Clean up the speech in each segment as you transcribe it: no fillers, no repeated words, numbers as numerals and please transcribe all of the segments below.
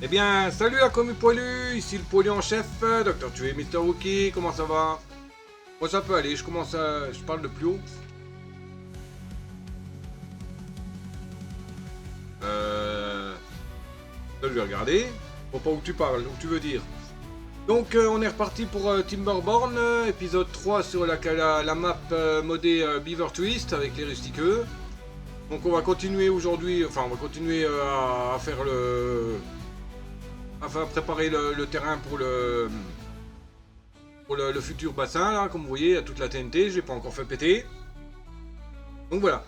Eh bien, salut la commu poilu, ici le poilu en chef, Docteur Tué, Mister Wookie, comment ça va? Moi ça peut aller, je commence à... Je parle de plus haut. Euh... Je vais regarder. Faut pas où tu parles, où tu veux dire. Donc on est reparti pour Timberborn, épisode 3 sur la map modée Beaver Twist avec les rustiqueux. Donc on va continuer aujourd'hui, enfin on va continuer à faire le... Enfin préparer le terrain pour le futur bassin là, comme vous voyez, il y a toute la TNT, je l'ai pas encore fait péter. Donc voilà.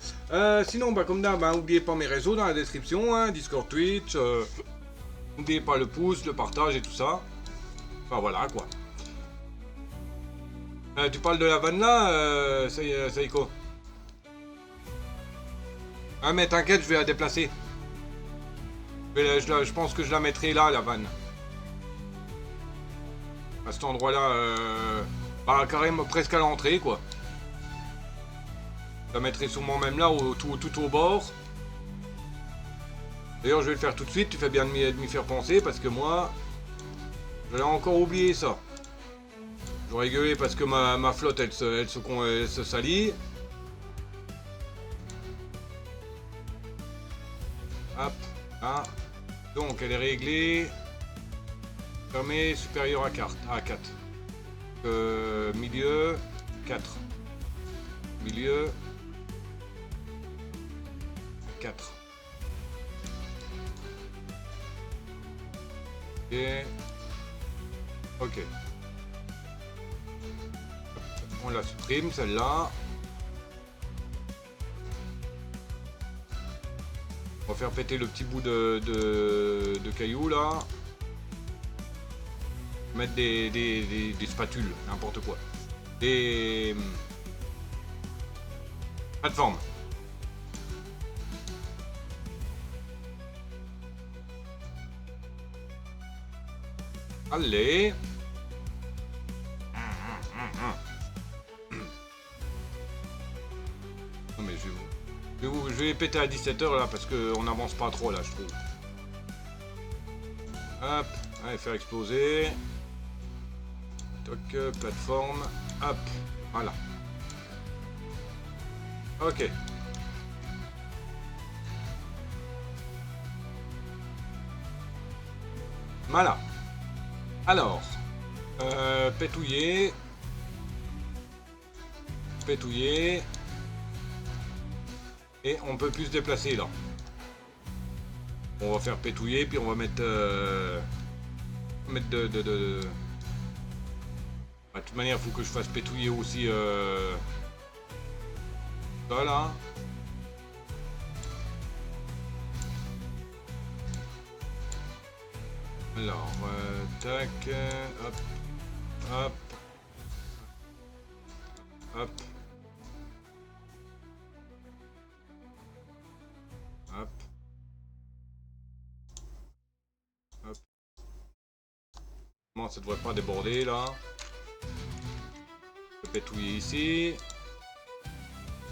Sinon, bah, comme d'hab, n'oubliez pas mes réseaux dans la description, hein, Discord, Twitch. N'oubliez pas le pouce, le partage et tout ça. Enfin voilà quoi. Tu parles de la vanne là, Saïko. Ah mais t'inquiète, je vais la déplacer. Je pense que je la mettrai là, la vanne. À cet endroit là, bah, carrément presque à l'entrée quoi. Je la mettrai sûrement même là, tout au bord. D'ailleurs, je vais le faire tout de suite, tu fais bien de m'y faire penser, parce que moi, j'avais encore oublié ça. J'aurais gueulé parce que ma flotte, elle se salit. Hop, là. Donc, elle est réglée. Fermée, supérieure à 4. Milieu, 4. Milieu, 4. Ok. On la supprime, celle-là. On va faire péter le petit bout de cailloux, là. Mettre des spatules, n'importe quoi. Des plateformes. Allez. Non mais je vais péter à 17h là parce qu'on n'avance pas trop là je trouve. Hop, allez faire exploser. Toc, plateforme. Hop, voilà. Ok. Voilà. Alors, pétouiller. Pétouiller. Et on peut plus se déplacer là. On va faire pétouiller, puis on va mettre... Bah, de toute manière, il faut que je fasse pétouiller aussi... Ça là. Alors, tac, hop, hop, hop, hop, hop. Bon, ça devrait pas déborder là. On fait pétouiller ici.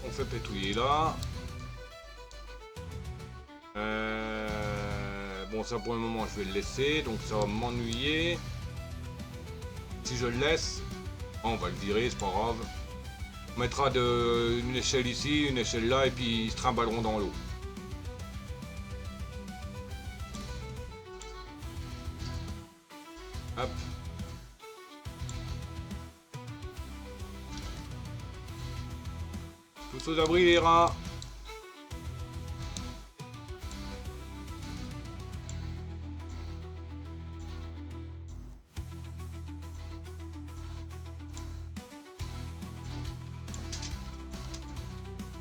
On fait pétouiller là. Bon, ça pour le moment, je vais le laisser, donc ça va m'ennuyer. Si je le laisse, on va le virer, c'est pas grave. On mettra une échelle ici, une échelle là, et puis ils se trimballeront dans l'eau. Hop. Tous aux abris les rats.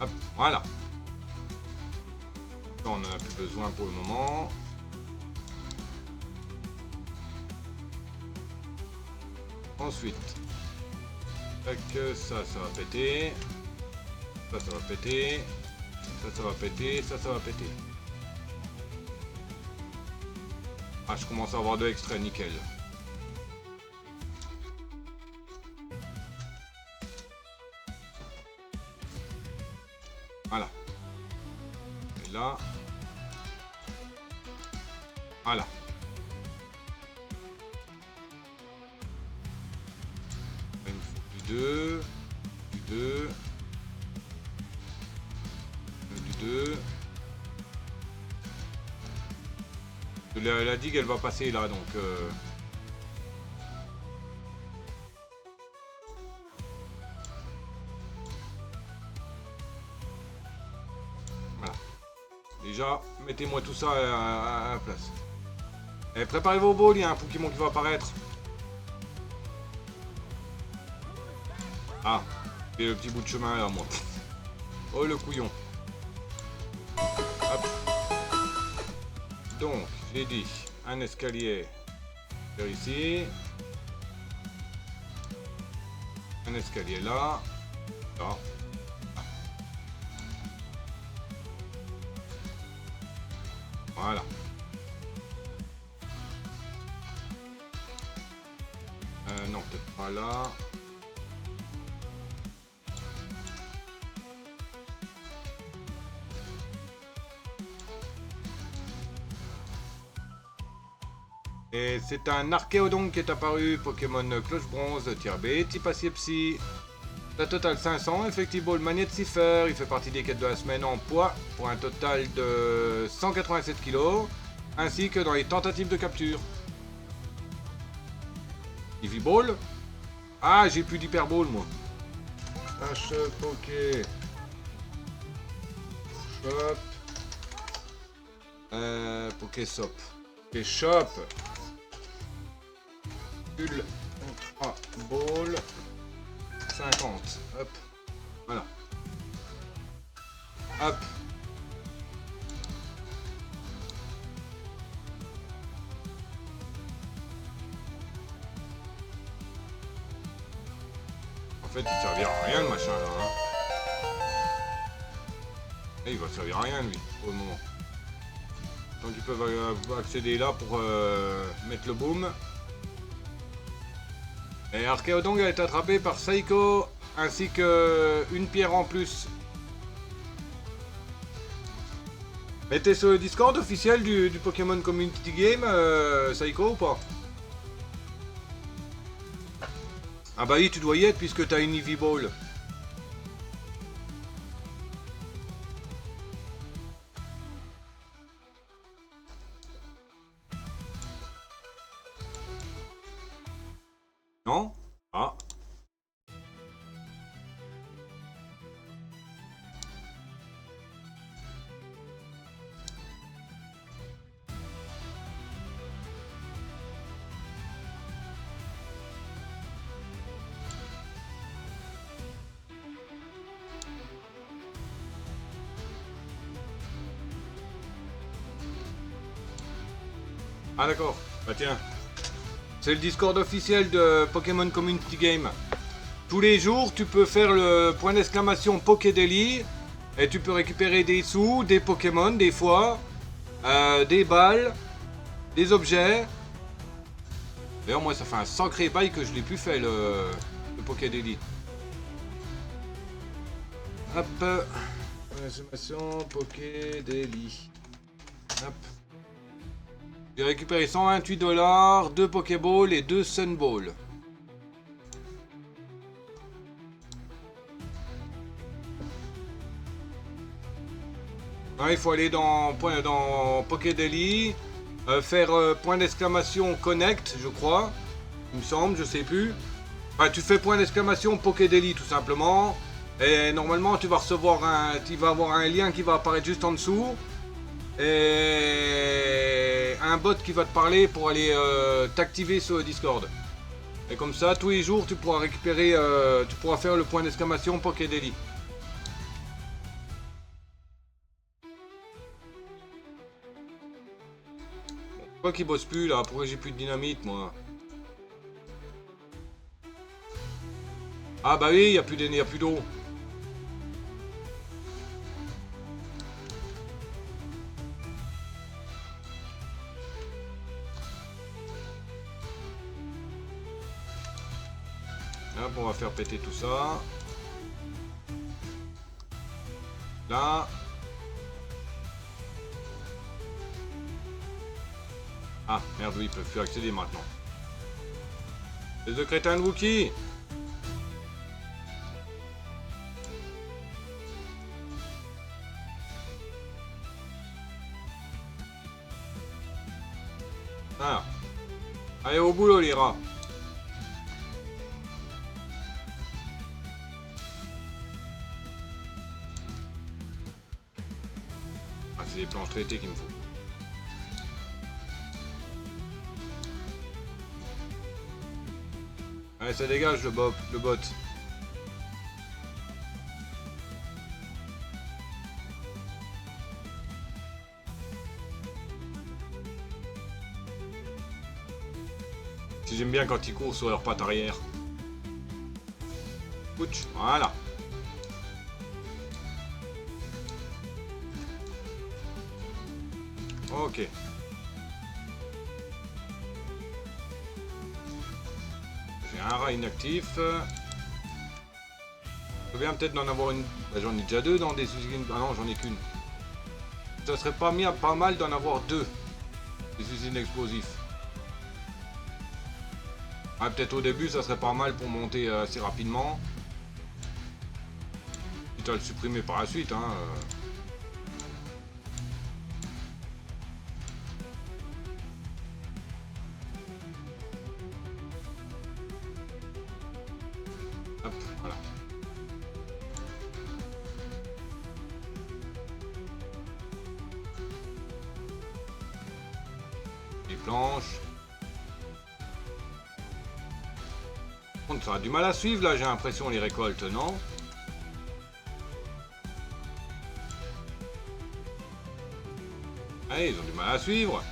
Hop, voilà. Ça, on en a plus besoin pour le moment. Ensuite, tac, ça va péter. Ça va péter. Ça va péter. Ça va péter. Ah, je commence à avoir de l'extrait, nickel. Voilà. Et là. Voilà. 2, du 2, du 2. La digue elle va passer là donc voilà. Déjà mettez-moi tout ça à la place. Et préparez vos balls, il y a un Pokémon qui va apparaître. Ah, et le petit bout de chemin là moi. Oh le couillon. Hop. Donc, j'ai dit un escalier vers ici. Un escalier là. Là. Voilà. Non, peut-être pas là. Et c'est un Archéodon qui est apparu, Pokémon Cloche Bronze, Tier B, type Acier Psy. La totale 500, Effective Ball Magnéticifère, il fait partie des quêtes de la semaine en poids, pour un total de 187 kg, ainsi que dans les tentatives de capture. Eevee Ball. Ah, j'ai plus d'Hyper Ball moi. H Poké. Shop. Poké Shop. Poké Shop. Ultra Ball 50. Hop. Voilà. Hop. En fait, il servira à rien le machin là. Hein. Et il va servir à rien lui, pour le moment. Donc ils peuvent accéder là pour mettre le boom. Et Archéodon a été attrapé par Psycho, ainsi que une pierre en plus. Mais t'es sur le Discord officiel du Pokémon Community Game, Psycho ou pas? Ah bah oui, tu dois y être puisque t'as une Eevee Ball. Non? Ah. Ah d'accord, bah tiens. C'est le Discord officiel de Pokémon Community Game. Tous les jours, tu peux faire le point d'exclamation Pokédaily et tu peux récupérer des sous, des Pokémon des fois, des balles, des objets. D'ailleurs, moi, ça fait un sacré bail que je l'ai plus fait le Pokédaily. Hop, point d'exclamation Pokédaily. Hop. J'ai récupéré 128 $, 2 Pokéballs et 2 Sunballs. Il faut aller dans Pokédaily, faire point d'exclamation Connect, je crois. Il me semble, je sais plus. Enfin, tu fais point d'exclamation Pokédaily tout simplement. Et normalement, tu vas recevoir avoir un lien qui va apparaître juste en dessous. Et un bot qui va te parler pour aller t'activer sur le Discord. Et comme ça, tous les jours, tu pourras récupérer, tu pourras faire le point d'exclamation Pokédaily. Pourquoi qu'il bosse plus là? Pourquoi j'ai plus de dynamite moi? Ah bah oui, il n'y a plus d'eau. Hop, on va faire péter tout ça. Là. Ah, merde, oui, ils peuvent plus accéder maintenant. Les deux crétins de Wookie. Voilà. Allez au boulot les rats. Ah, c'est des planches traitées qu'il me faut. Allez, ça dégage le bot. Si j'aime bien quand ils courent sur leurs pattes arrière. Ouch, voilà. Ok. J'ai un rat inactif. Je viens peut-être d'en avoir une. Bah, j'en ai déjà deux dans des usines. Ah non, j'en ai qu'une. Ça serait pas mal d'en avoir deux. Des usines explosifs. Ah, peut-être au début, ça serait pas mal pour monter assez rapidement. Quitte à le supprimer par la suite, hein. Hop, voilà. Les planches. Ça a du mal à suivre là, j'ai l'impression, les récoltes, non? Ah, ils ont du mal à suivre.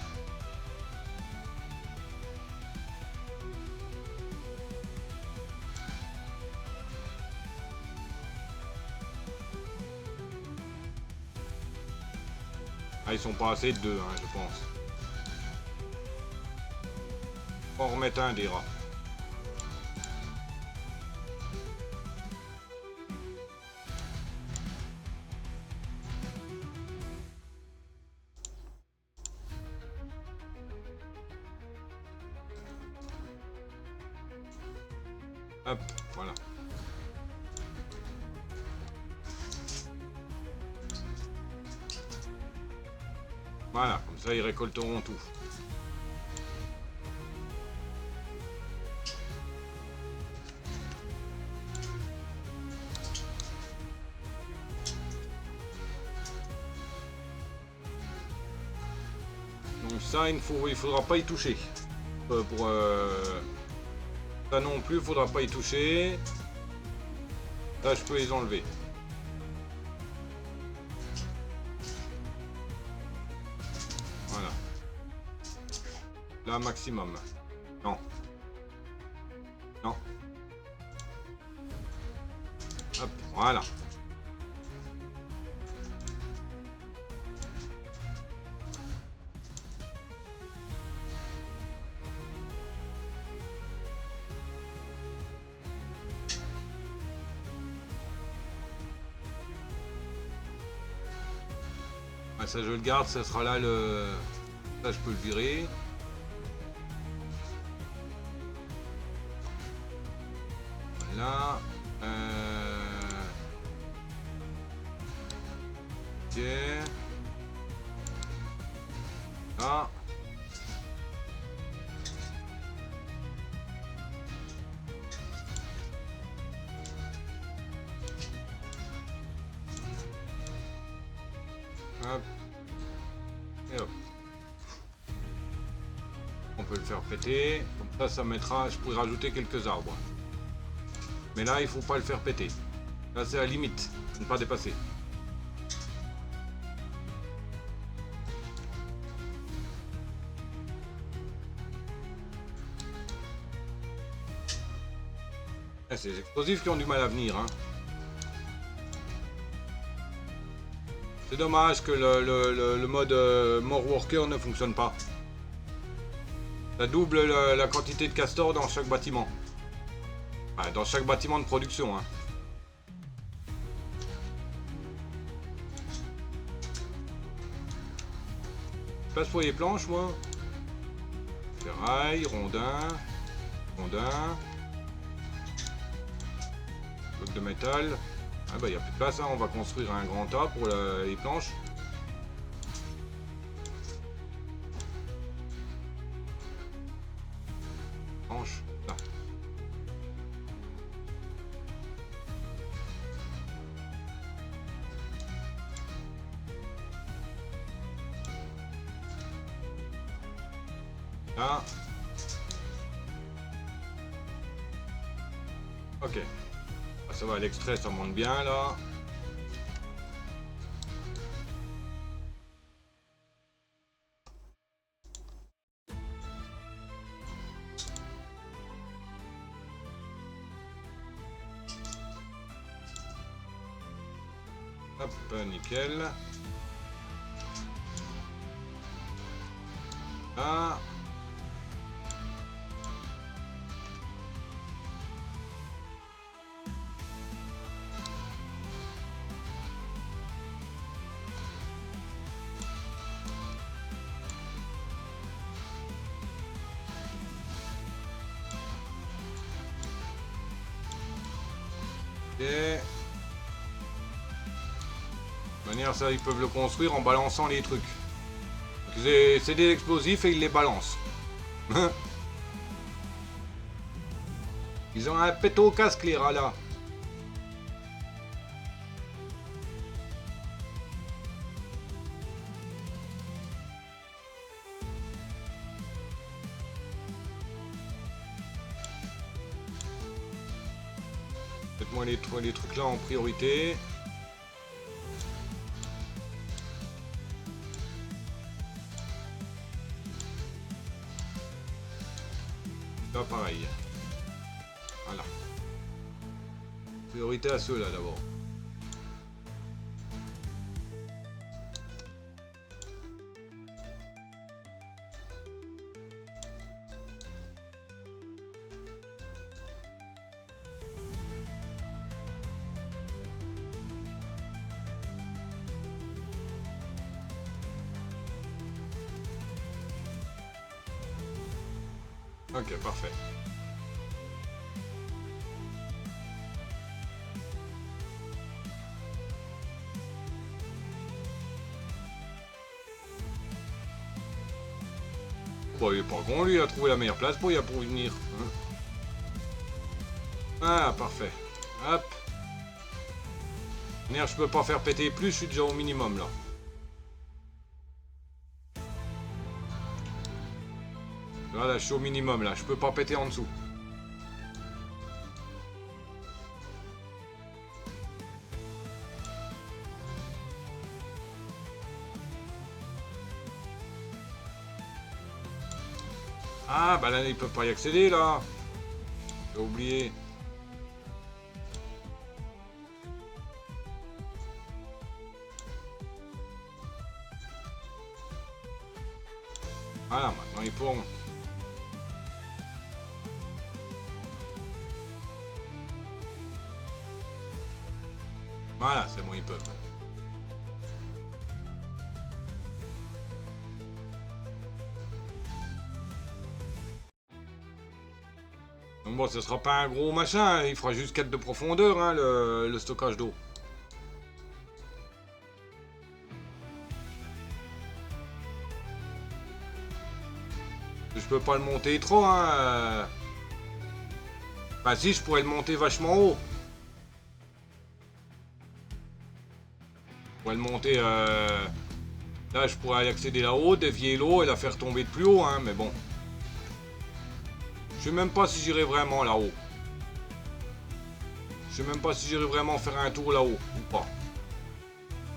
Ah, ils sont pas assez de deux, hein, je pense. On va remettre un des rats. Hop, voilà. Voilà, comme ça ils récolteront tout. Donc ça, il faudra pas y toucher. Ça non plus, il faudra pas y toucher. Là, je peux les enlever. Voilà. Là, maximum. Non. Non. Hop, voilà. Ah, ça je le garde, ça sera là le... Ça je peux le virer. Voilà. Ok. Là. Hop. Et hop. On peut le faire péter. Comme ça mettra... Je pourrais rajouter quelques arbres. Mais là, il faut pas le faire péter. Là, c'est la limite. Ne pas dépasser. C'est les explosifs qui ont du mal à venir, hein. C'est dommage que le mode More Worker ne fonctionne pas. Ça double la quantité de castors dans chaque bâtiment. Ouais, dans chaque bâtiment de production, hein. Je passe pour les planches, moi. Ferraille, rondin. Bloc de métal. Ah bah il n'y a plus de place, hein. On va construire un grand tas pour les planches. Là. Ok. Ah, ça va, l'extrait, ça monte bien, là. Hop, nickel. Là. Ok. De manière, ça, ils peuvent le construire en balançant les trucs. C'est des explosifs et ils les balancent. Ils ont un péto au casque, les rats, là. Faites-moi les trucs là en priorité. Là, pareil. Voilà. Priorité à ceux-là, d'abord. Ok, parfait. Bon, il est pas con, lui, il a trouvé la meilleure place pour venir. Hein. Ah, parfait. Hop. Merde, je peux pas faire péter plus, je suis déjà au minimum, là. Là, je suis au minimum, là. Je peux pas péter en dessous. Ah, bah là, ils peuvent pas y accéder, là. J'ai oublié. Voilà, maintenant, ils pourront. Voilà, c'est bon, ils peuvent. Donc bon, ce sera pas un gros machin, hein. Il fera juste 4 de profondeur, hein, le stockage d'eau. Je peux pas le monter trop, hein. Bah si, je pourrais le monter vachement haut. Je pourrais le monter... Là, je pourrais y accéder là-haut, dévier l'eau et la faire tomber de plus haut, hein, mais bon. Je sais même pas si j'irai vraiment là-haut. Je sais même pas si j'irai vraiment faire un tour là-haut ou pas.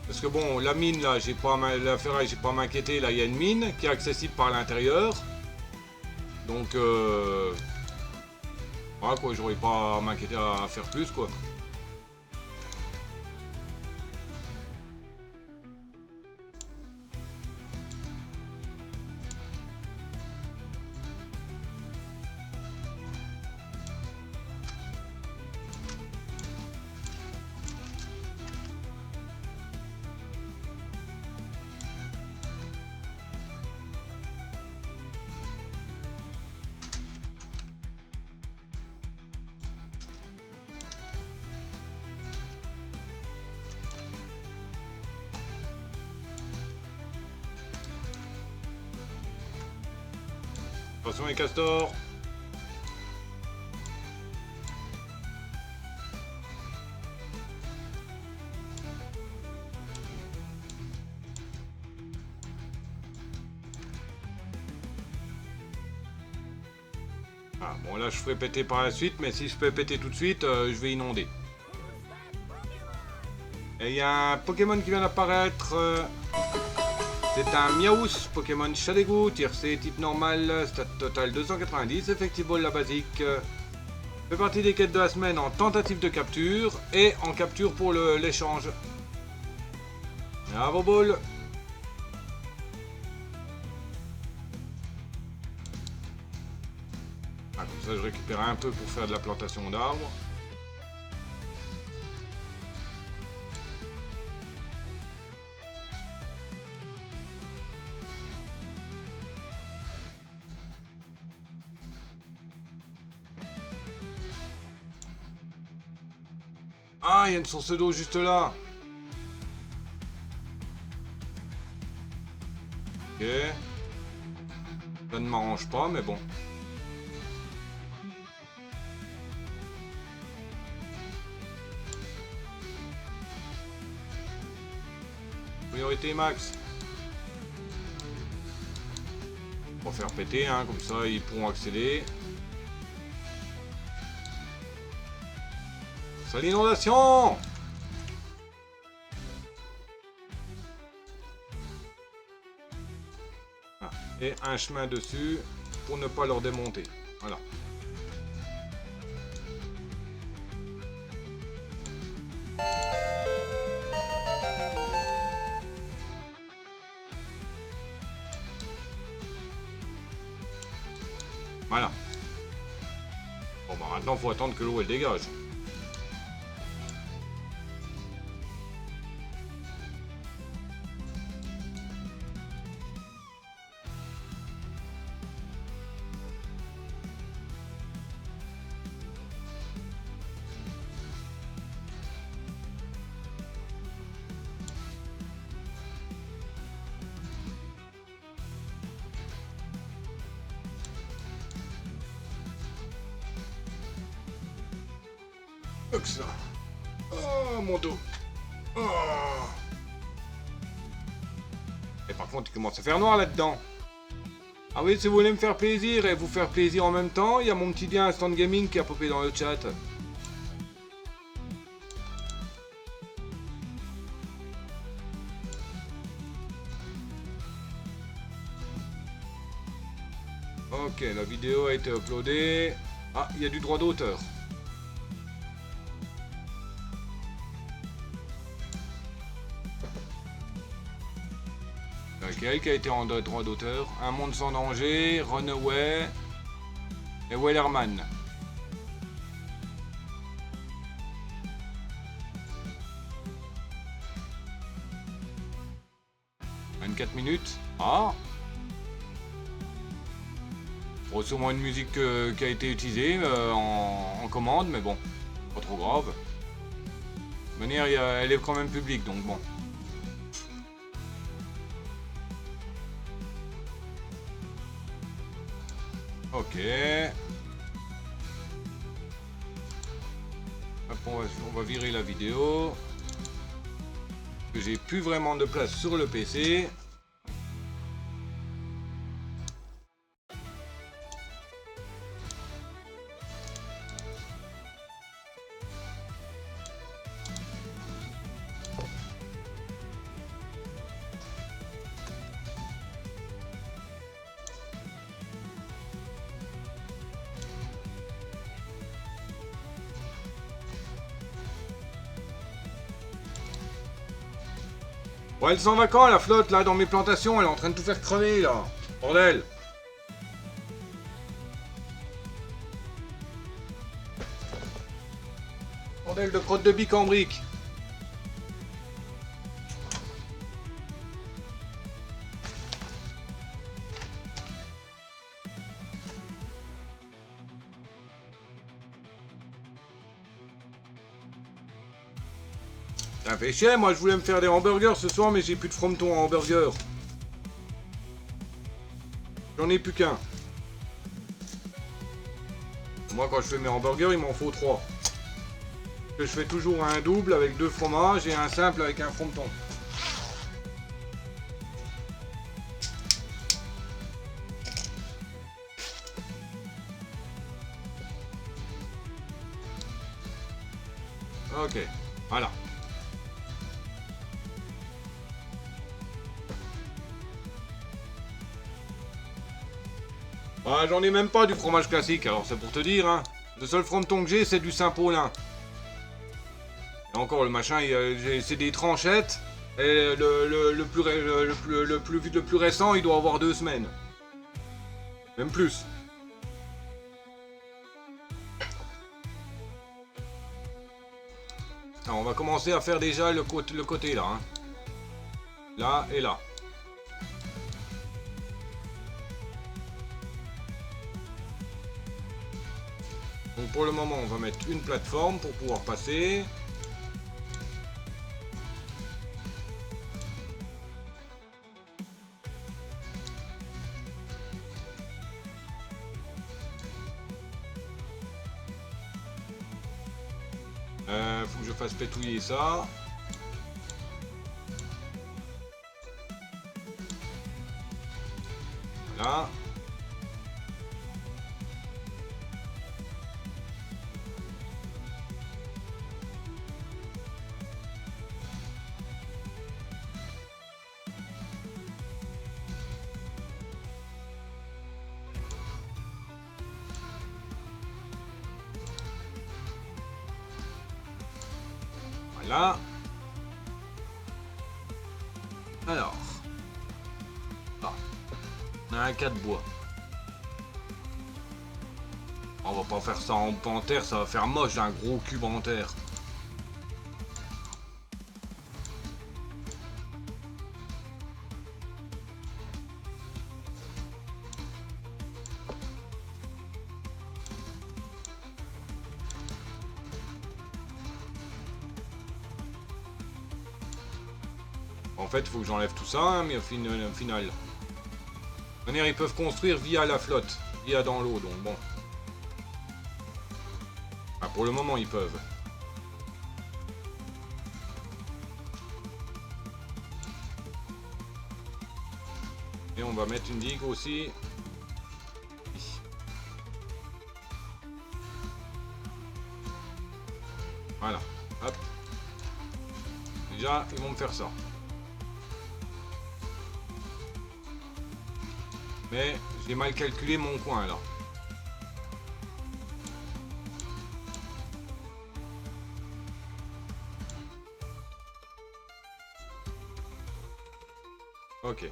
Parce que bon, la mine là, j'ai pas la ferraille, j'ai pas à m'inquiéter. Là, il y a une mine qui est accessible par l'intérieur. Donc, voilà quoi, j'aurais pas à m'inquiéter à faire plus quoi. Attention les castors. Ah, bon là je ferai péter par la suite, mais si je fais péter tout de suite, je vais inonder. Et il y a un Pokémon qui vient d'apparaître. C'est un Miaous, Pokémon chat d'égout, tir C, type normal, stat total 290, effective ball la basique. Fait partie des quêtes de la semaine en tentative de capture et en capture pour l'échange. Bravo ball. Ah, comme ça je récupère un peu pour faire de la plantation d'arbres. Ah, il y a une source d'eau juste là. Ok. Ça ne m'arrange pas, mais bon. Priorité max. On va faire péter, hein, comme ça ils pourront accéder. C'est l'inondation! Ah, et un chemin dessus pour ne pas leur démonter. Voilà. Voilà. Bon bah maintenant faut attendre que l'eau elle dégage. Que ça. Oh mon dos. Oh. Et par contre il commence à faire noir là-dedans. Ah oui, si vous voulez me faire plaisir et vous faire plaisir en même temps, il y a mon petit lien Instant Gaming qui a popé dans le chat. Ok, la vidéo a été uploadée. Ah, il y a du droit d'auteur. Lequel qui a été en droit d'auteur? Un monde sans danger, Runaway et Wellerman. « 24 minutes. Ah, bon, sûrement une musique qui a été utilisée en commande, mais bon, pas trop grave. De toute manière, elle est quand même publique, donc bon. Ok. Hop, on va virer la vidéo. Que j'ai plus vraiment de place sur le PC. Bon, elle s'en va quand la flotte là dans mes plantations? Elle est en train de tout faire crever là. Bordel. Bordel de crotte de bique en brique. Ça fait chier, moi je voulais me faire des hamburgers ce soir, mais j'ai plus de frometon en hamburger. J'en ai plus qu'un. Moi quand je fais mes hamburgers, il m'en faut 3. Je fais toujours un double avec 2 fromages et un simple avec un frometon. Ok, voilà. Ah, j'en ai même pas du fromage classique, alors c'est pour te dire, hein. Le seul fronton que j'ai, c'est du Saint-Paulin. Et encore, le machin, c'est des tranchettes. Et le plus récent, il doit avoir 2 semaines. Même plus. Alors, on va commencer à faire déjà le côté là. Hein. Là et là. Donc pour le moment, on va mettre une plateforme pour pouvoir passer. Faut que je fasse pétouiller ça. Là. Voilà. Alors. Ah. On a un cas de bois. On va pas faire ça en terre, ça va faire moche d'un gros cube en terre. En fait, il faut que j'enlève tout ça, hein, mais au final. Ils peuvent construire via la flotte, via dans l'eau, donc bon. Ah, pour le moment, ils peuvent. Et on va mettre une digue aussi. Ici. Voilà. Hop. Déjà, ils vont me faire ça. Mais j'ai mal calculé mon coin là. Ok.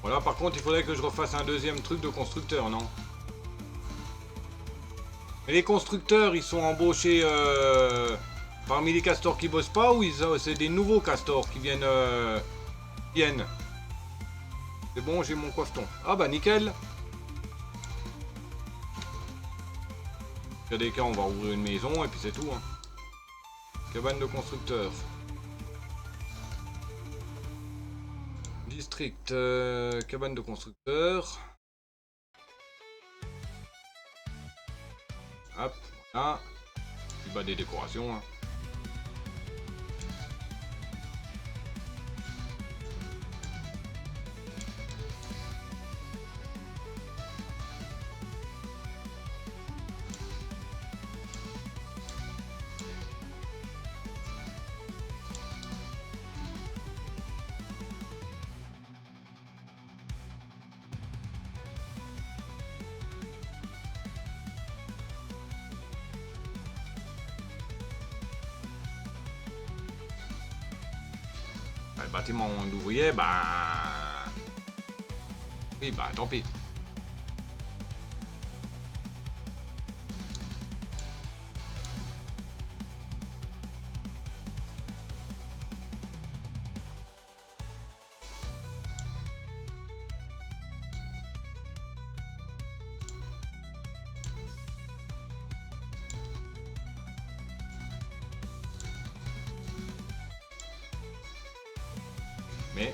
Voilà, par contre, il faudrait que je refasse un deuxième truc de constructeur, non? Mais les constructeurs, ils sont embauchés parmi les castors qui bossent pas ou c'est des nouveaux castors qui viennent. C'est bon, j'ai mon coifton. Ah bah nickel. Il y a des cas, on va ouvrir une maison et puis c'est tout. Hein. Cabane de constructeurs. District, cabane de constructeurs. Hop, voilà. Plus bas des décorations. Hein. Le bâtiment d'ouvrier, bah... Oui, bah tant pis. Mais...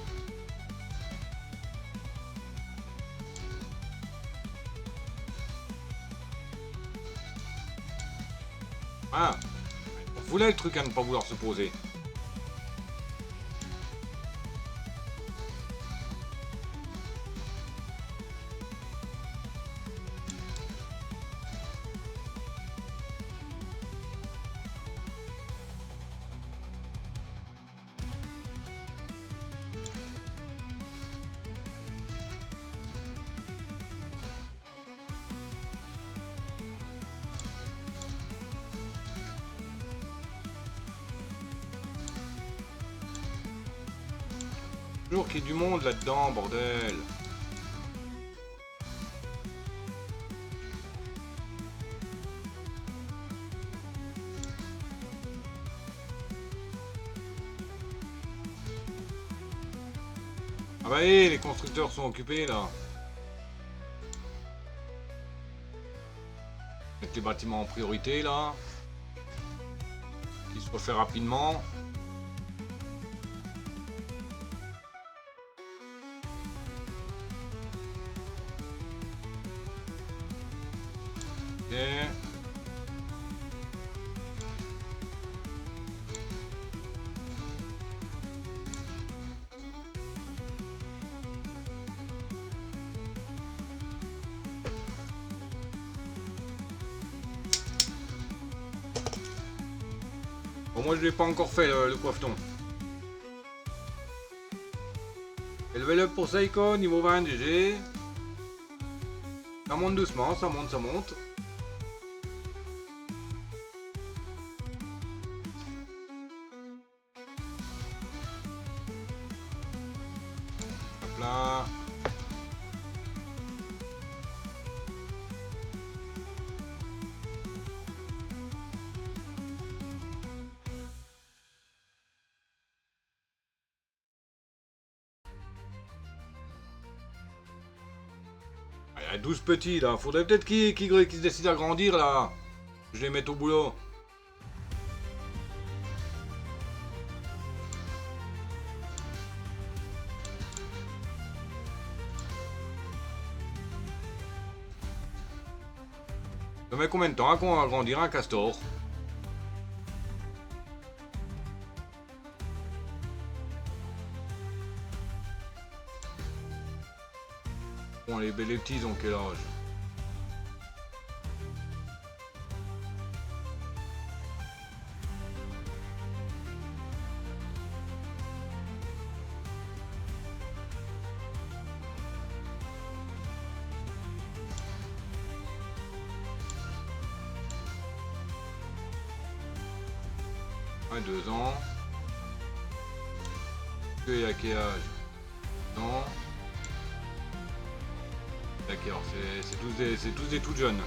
Ah, on voulait le truc à ne pas vouloir se poser. Toujours qu'il y ait du monde là-dedans, bordel. Ah bah hé, les constructeurs sont occupés là. Mettre les bâtiments en priorité là. Qu'ils soient faits rapidement. Ok. Bon, moi je l'ai pas encore fait le coiffeton. Et level up pour Seiko, niveau 20 GG. Ça monte doucement, ça monte, ça monte. Hop là. Il y a 12 petits là, faudrait peut-être qu'ils se décident à grandir là. Je les mette au boulot. Ça met combien de temps qu'on va grandir un castor? Bon, les petits ils ont quel âge? Ouais, 2 ans. Et à quel âge? Non. D'accord, c'est tous des tout jeunes.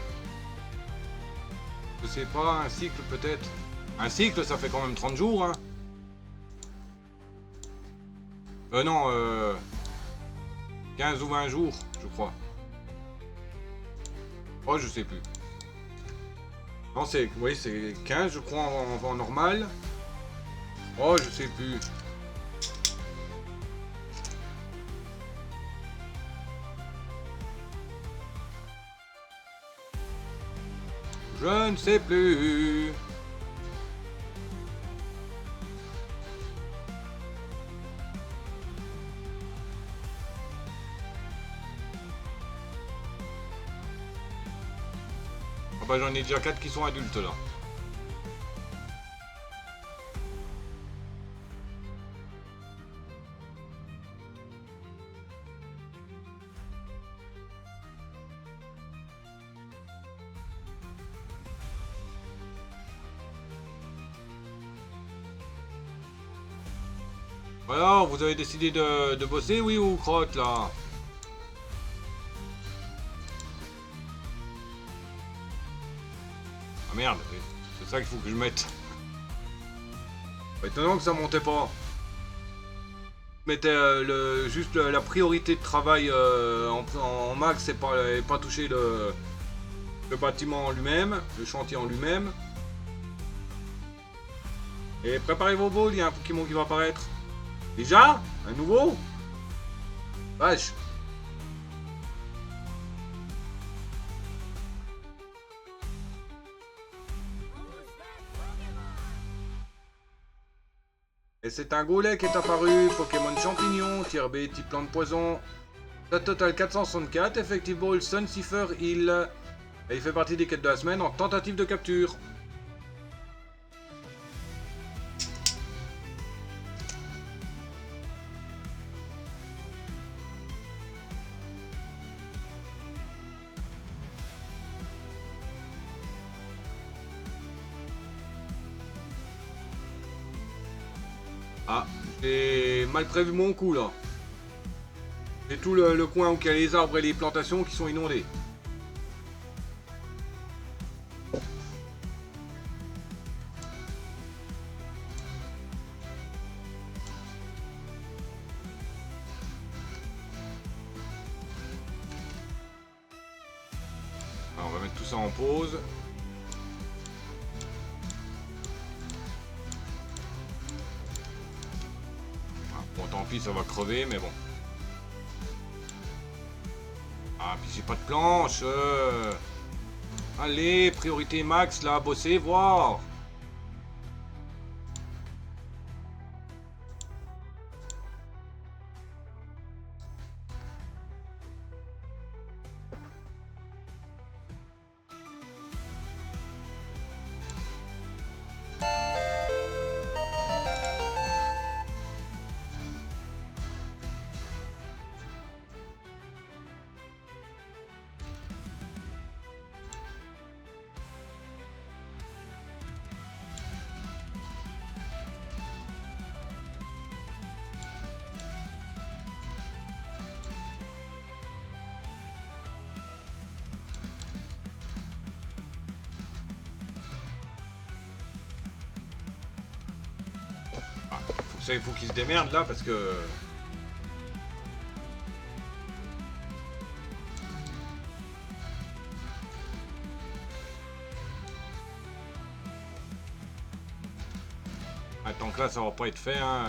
Je sais pas, un cycle peut-être. Un cycle, ça fait quand même 30 jours, hein. Non, 15 ou 20 jours, je crois. Oh, je sais plus. Non, c'est, oui, c'est 15, je crois, en normal. Oh, je sais plus. Je ne sais plus. Ah bah j'en ai déjà 4 qui sont adultes là. Alors, vous avez décidé de bosser, oui ou crotte là? Ah merde, c'est ça qu'il faut que je mette. Étonnant que ça montait pas. Je mettais juste la priorité de travail en max et pas toucher le bâtiment en lui-même, le chantier en lui-même. Et préparez vos balls, il y a un Pokémon qui va apparaître. Déjà? Un nouveau? Vache. Et c'est un goulet qui est apparu. Pokémon champignon, tier B, type plante poison. La totale 464, Effective Ball, Suncipher, Heal. Et il fait partie des quêtes de la semaine en tentative de capture. Ah, j'ai mal prévu mon coup là. C'est tout le coin où il y a les arbres et les plantations qui sont inondés. Alors, on va mettre tout ça en pause. Ah, bon, tant pis, ça va crever, mais bon. Ah, puis j'ai pas de planche. Allez, priorité max, là, bosser, voir. Il faut qu'il se démerde là parce que... Ah, tant que là ça va pas être fait hein.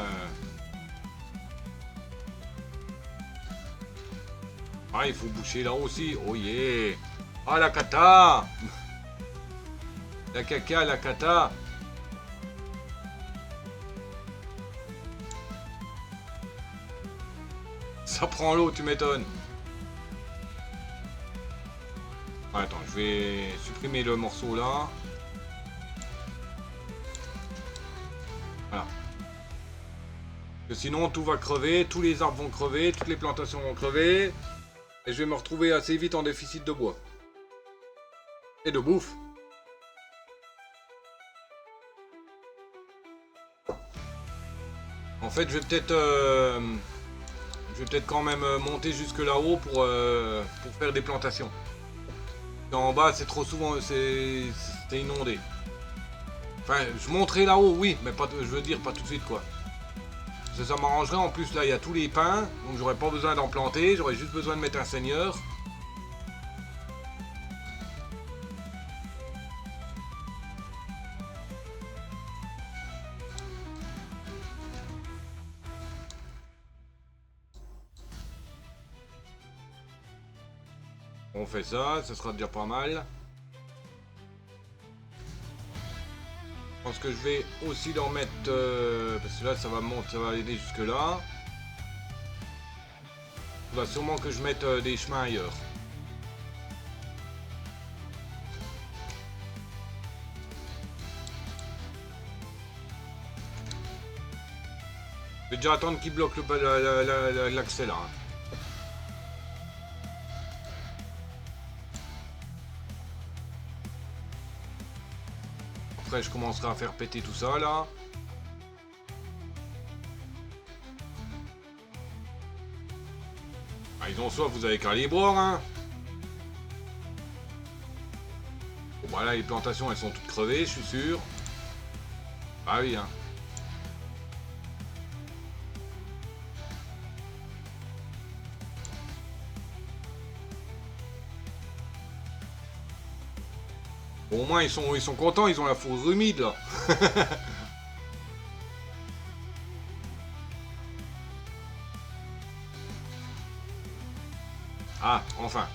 Ah, il faut boucher là aussi. Oh yeah. Ah, la kata. La caca, la kata. Ça prend l'eau, tu m'étonnes. Ah, attends, je vais supprimer le morceau là. Voilà. Parce que sinon tout va crever, tous les arbres vont crever, toutes les plantations vont crever. Et je vais me retrouver assez vite en déficit de bois. Et de bouffe. En fait, je vais peut-être quand même monter jusque là-haut pour faire des plantations. En bas, c'est trop souvent, c'est inondé. Enfin, je monterai là-haut, oui, mais pas, je veux dire pas tout de suite quoi. Ça m'arrangerait. En plus, là, il y a tous les pins, donc j'aurais pas besoin d'en planter. J'aurais juste besoin de mettre un seigneur. On fait ça sera déjà pas mal. Je pense que je vais aussi leur mettre... parce que là, ça va monter, ça va aider jusque là. Il va sûrement que je mette des chemins ailleurs. Je vais déjà attendre qu'il bloque l'accès là. Hein. Après, je commencerai à faire péter tout ça là. Ah, ils ont soif, vous avez qu'à les boire, hein. Bon, voilà, les plantations, elles sont toutes crevées, je suis sûr. Ah oui, hein. Bon, au moins, ils sont contents, ils ont la fourrure humide, là. Ah, enfin.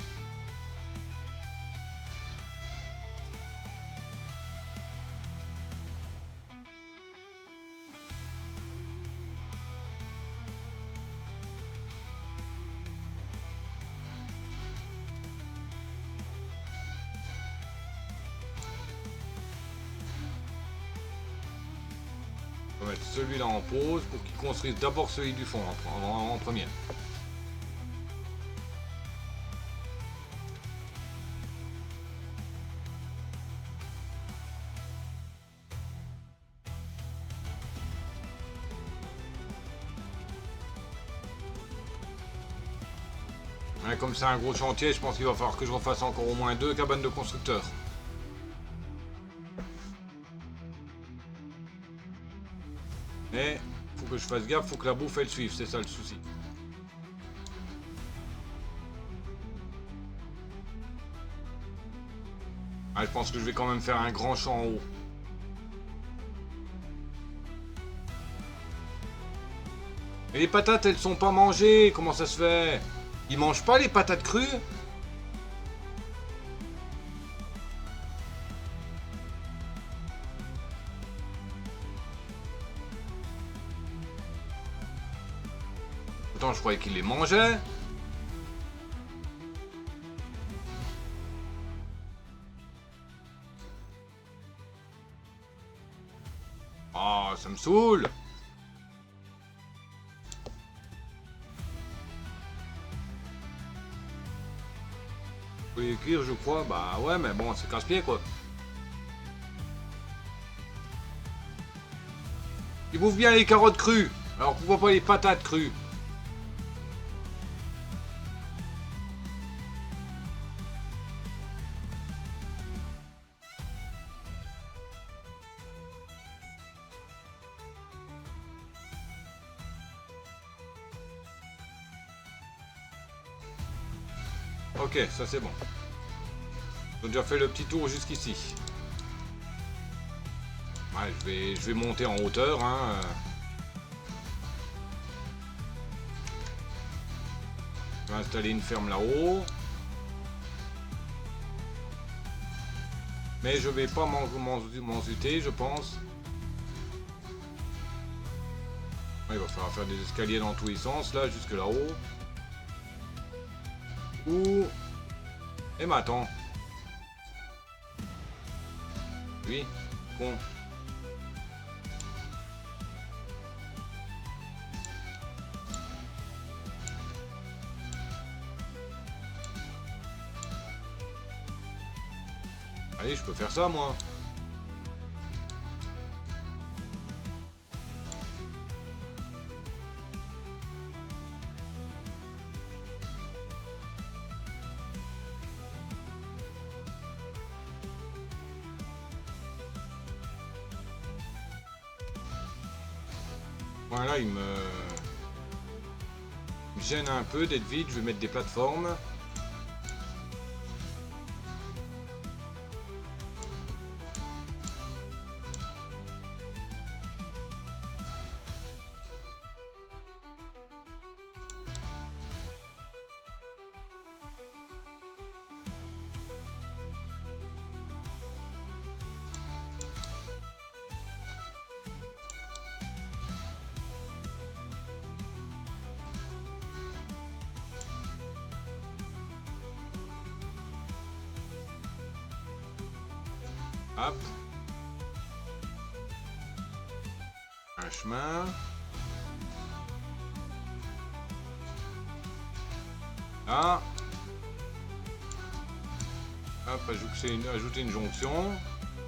mettre celui-là en pause pour qu'il construise d'abord celui du fond en premier. Ouais, comme c'est un gros chantier, je pense qu'il va falloir que je refasse encore au moins 2 cabanes de constructeurs. Mais faut que je fasse gaffe, faut que la bouffe elle suive, c'est ça le souci. Ah, je pense que je vais quand même faire un grand champ en haut. Mais les patates elles sont pas mangées, comment ça se fait? Ils mangent pas les patates crues? Pourtant je croyais qu'ils les mangeaient. Oh, ça me saoule. Faut les cuire, je crois. Bah ouais, mais bon, c'est casse-pied quoi. Ils bouffent bien les carottes crues. Alors pourquoi pas les patates crues? Ok, ça c'est bon. J'ai déjà fait le petit tour jusqu'ici. Ouais, je vais monter en hauteur. Hein. Je vais installer une ferme là-haut. Mais je vais pas m'en zuter, je pense. Ouais, il va falloir faire des escaliers dans tous les sens, là, jusque là-haut. Ouh. Eh mais attends. Oui, con. Allez, je peux faire ça, moi. Voilà, il me gêne un peu d'être vide. Je vais mettre des plateformes. Hop. Un chemin. Là. Hop, ajouter une jonction.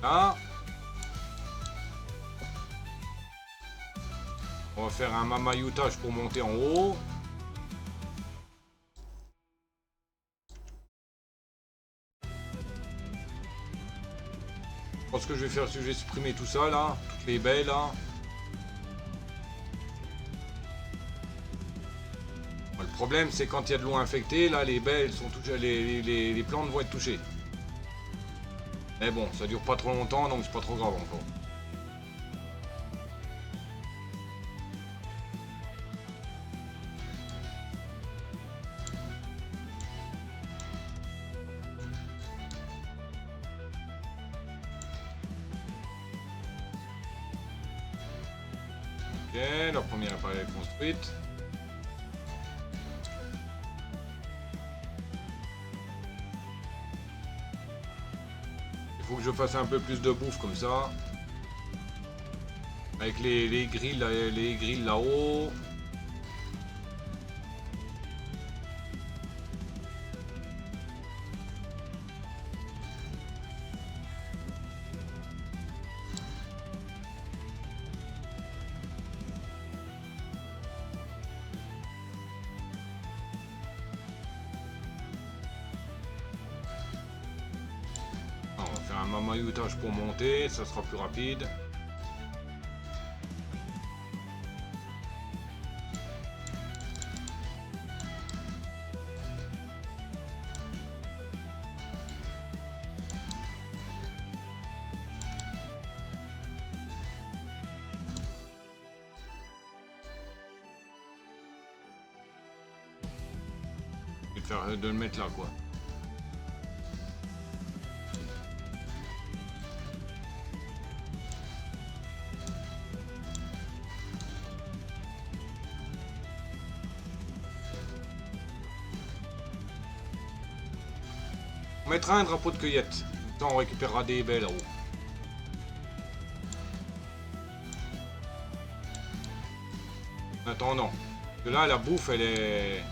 Là. On va faire un mamayutage pour monter en haut. Je pense que je vais faire, je vais supprimer tout ça là, toutes les baies là. Bon, le problème c'est quand il y a de l'eau infectée, là les baies elles sont touchées, les plantes vont être touchées. Mais bon, ça dure pas trop longtemps donc c'est pas trop grave encore. Ok, la première appareil est construite. Il faut que je fasse un peu plus de bouffe comme ça. Là, Avec les grilles là-haut. On va faire un mamayoutage pour monter, ça sera plus rapide. De le mettre là quoi. On mettra un drapeau de cueillette. Comme ça on récupérera des baies là-haut. En attendant. Parce que là la bouffe elle est...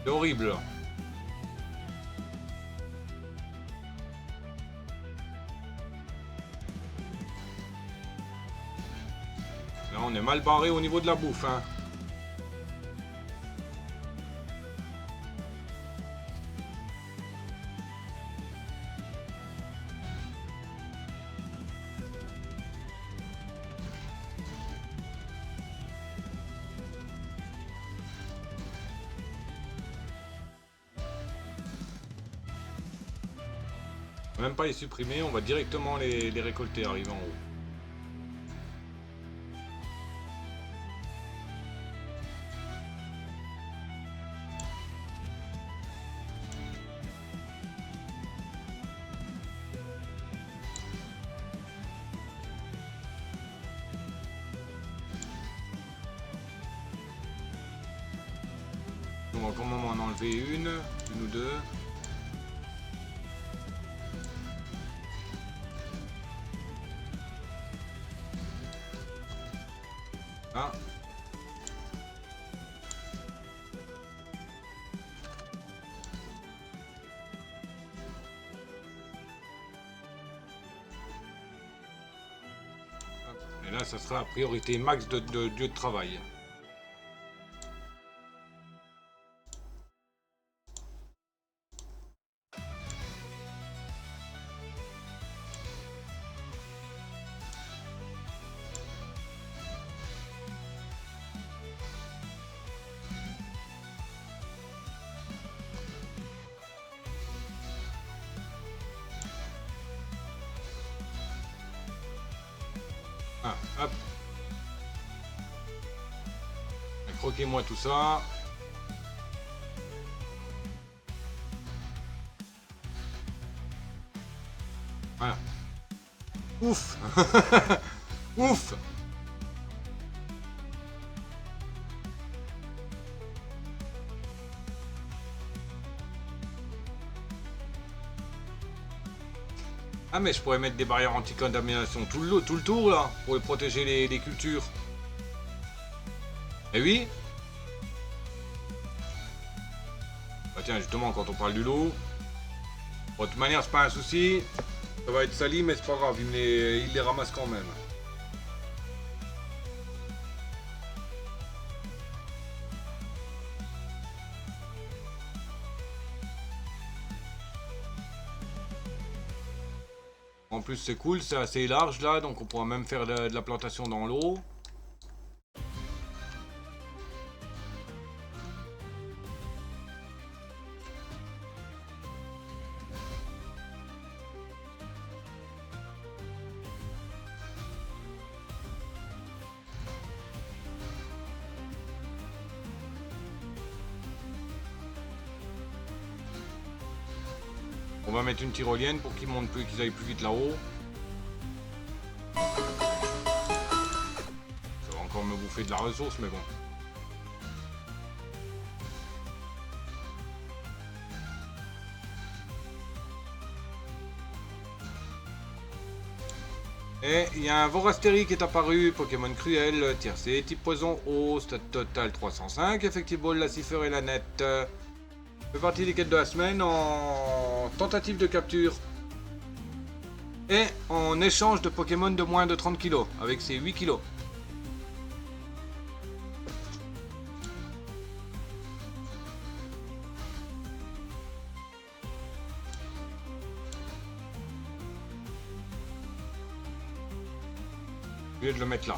C'est horrible là. Là on est mal barré au niveau de la bouffe hein. On va même pas les supprimer, on va directement les récolter arrivant en haut. On va quand même en enlever une ou deux. Ah. Et là, ça sera la priorité max de lieu de travail. Ah, hop. Croquez-moi tout ça. Voilà. Ouf. Ouf. Ah mais je pourrais mettre des barrières anti-contamination tout le tour là, pour protéger les cultures. Eh oui. Bah tiens justement quand on parle du lot. Bon, de toute manière c'est pas un souci. Ça va être sali mais c'est pas grave, il les ramasse quand même. En plus c'est cool, c'est assez large là, donc on pourra même faire de la plantation dans l'eau. On va mettre une tyrolienne pour qu'ils montent plus, qu'ils aillent plus vite là-haut. Ça va encore me bouffer de la ressource, mais bon. Et il y a un Vorasteri qui est apparu, Pokémon Cruel, tiercé, type poison, haut, stade total 305, Effective Ball, la Cipher et la Net. Fait partie des quêtes de la semaine en tentative de capture. Et en échange de Pokémon de moins de 30 kg, avec ses 8 kg. Au lieu de le mettre là.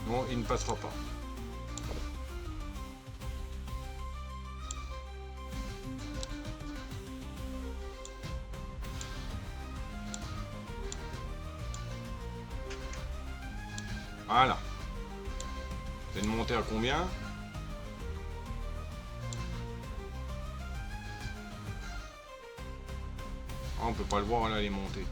Non, il ne passera pas. Voilà. C'est une montée à combien? Ah, on peut pas le voir là, les montées.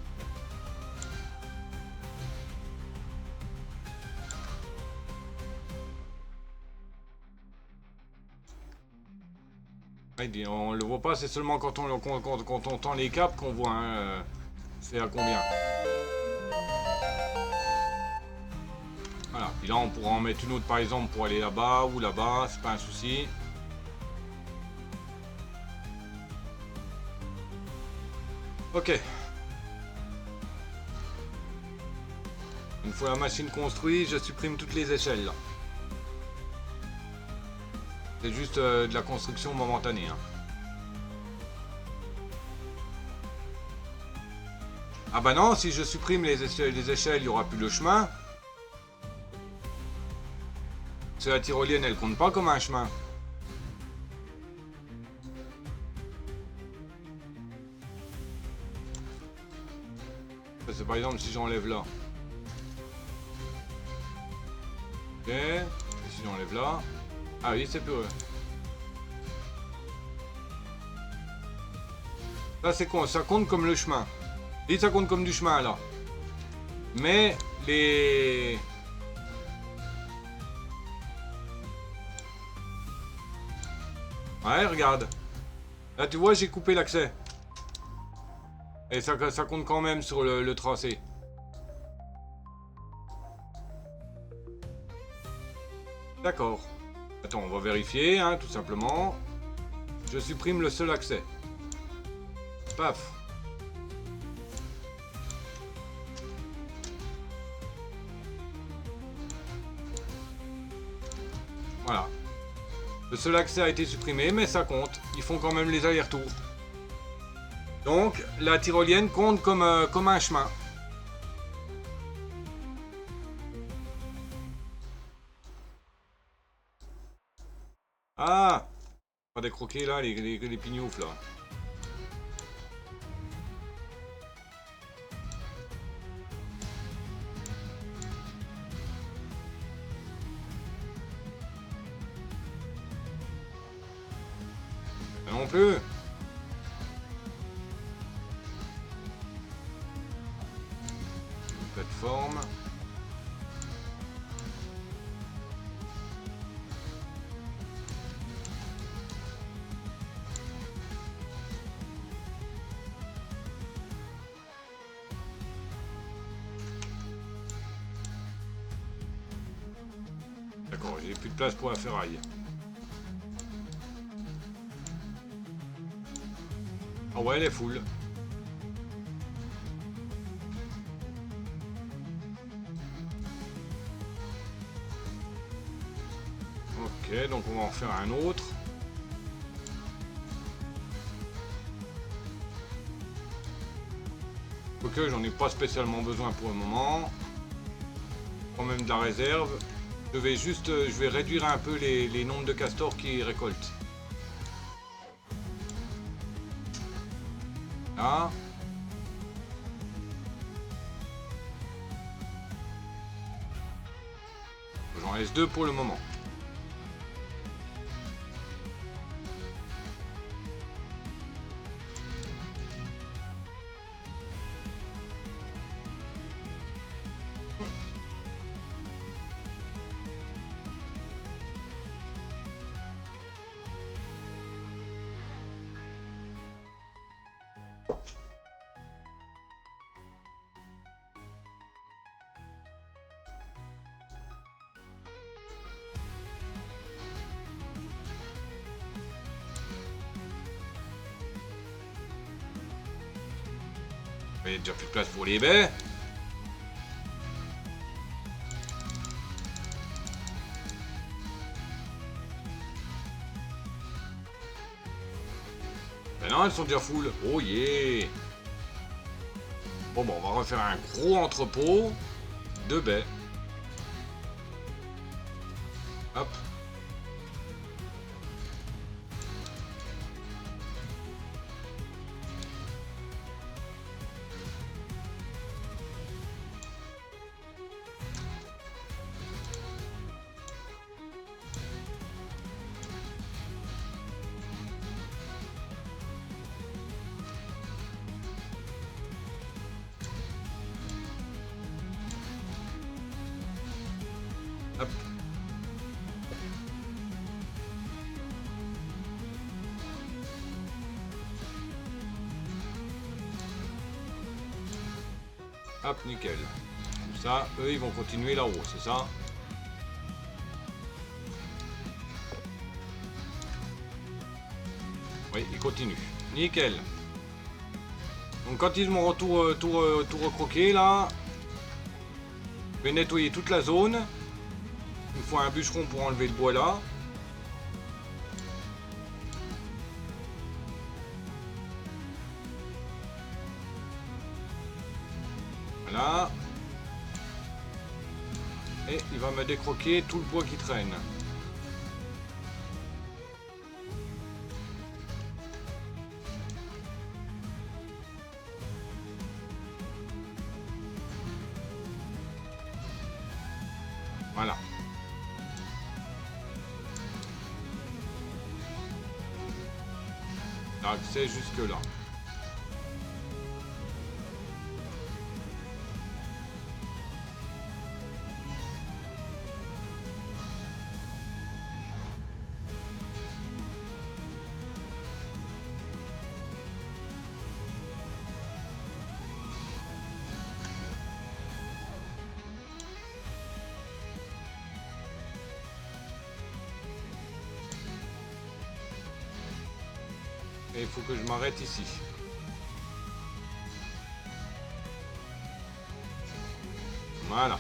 On le voit pas, c'est seulement quand on tend les câbles qu'on voit. Hein, c'est à combien? Voilà. Puis là, on pourra en mettre une autre par exemple pour aller là-bas ou là-bas, c'est pas un souci. Ok. Une fois la machine construite, je supprime toutes les échelles là. C'est juste de la construction momentanée. Hein. Ah bah non, si je supprime les échelles, il n'y aura plus le chemin. Parce que la tyrolienne, elle compte pas comme un chemin. C'est par exemple si j'enlève là. Ok. Et si j'enlève là. Ah oui, c'est plus vrai. Ça c'est con, ça compte comme le chemin. Et ça compte comme du chemin là. Mais les... Ouais, regarde. Là tu vois, j'ai coupé l'accès. Et ça compte quand même sur le tracé. D'accord. Attends, on va vérifier, hein, tout simplement. Je supprime le seul accès. Paf. Voilà. Le seul accès a été supprimé, mais ça compte. Ils font quand même les allers-retours. Donc, la tyrolienne compte comme un chemin. Ah! Pas décroquer là, les pignoufs là. Ça non plus. Plateforme. D'accord, j'ai plus de place pour la ferraille. Ah ouais, elle est full. Ok, donc on va en faire un autre. Quoique j'en ai pas spécialement besoin pour le moment. Quand même de la réserve. Je vais réduire un peu les nombres de castors qui récoltent. Là. J'en laisse 2 pour le moment. Il n'y a déjà plus de place pour les baies. Ben non, elles sont déjà full. Oh yeah. Bon, on va refaire un gros entrepôt de baies. Hop. Hop. Hop, nickel. Comme ça, eux, ils vont continuer là-haut, c'est ça? Oui, ils continuent. Nickel. Donc quand ils m'auront tout recroqué, là, je vais nettoyer toute la zone. Il me faut un bûcheron pour enlever le bois là. Voilà. Et il va me décroquer tout le bois qui traîne. Voilà. L'accès jusque là. Et il faut que je m'arrête ici. Voilà.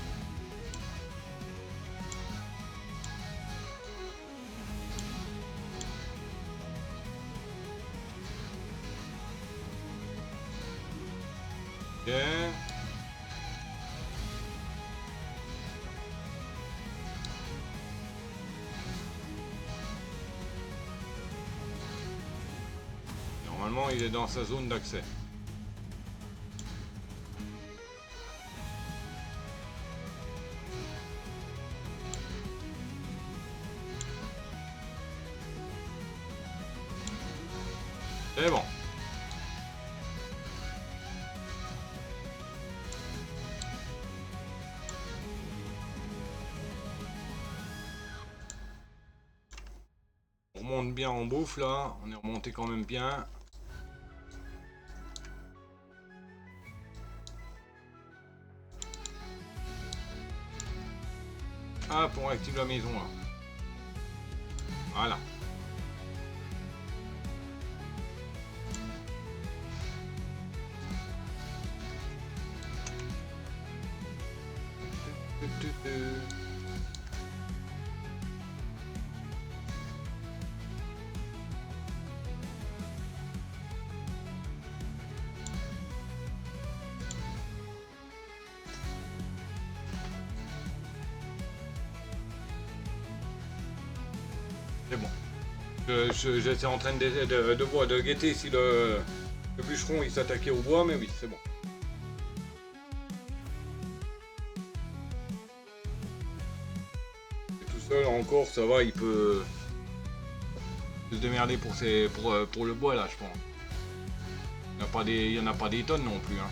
Ok. Normalement, il est dans sa zone d'accès. C'est bon. On remonte bien en bouffe là. On est remonté quand même bien. Hop, on active la maison là. Voilà. C'est bon. J'étais en train de guetter si le bûcheron il s'attaquait au bois, mais oui, c'est bon. Et tout seul encore, ça va, il peut se démerder pour le bois là, je pense. Il y en a pas des tonnes non plus. Hein.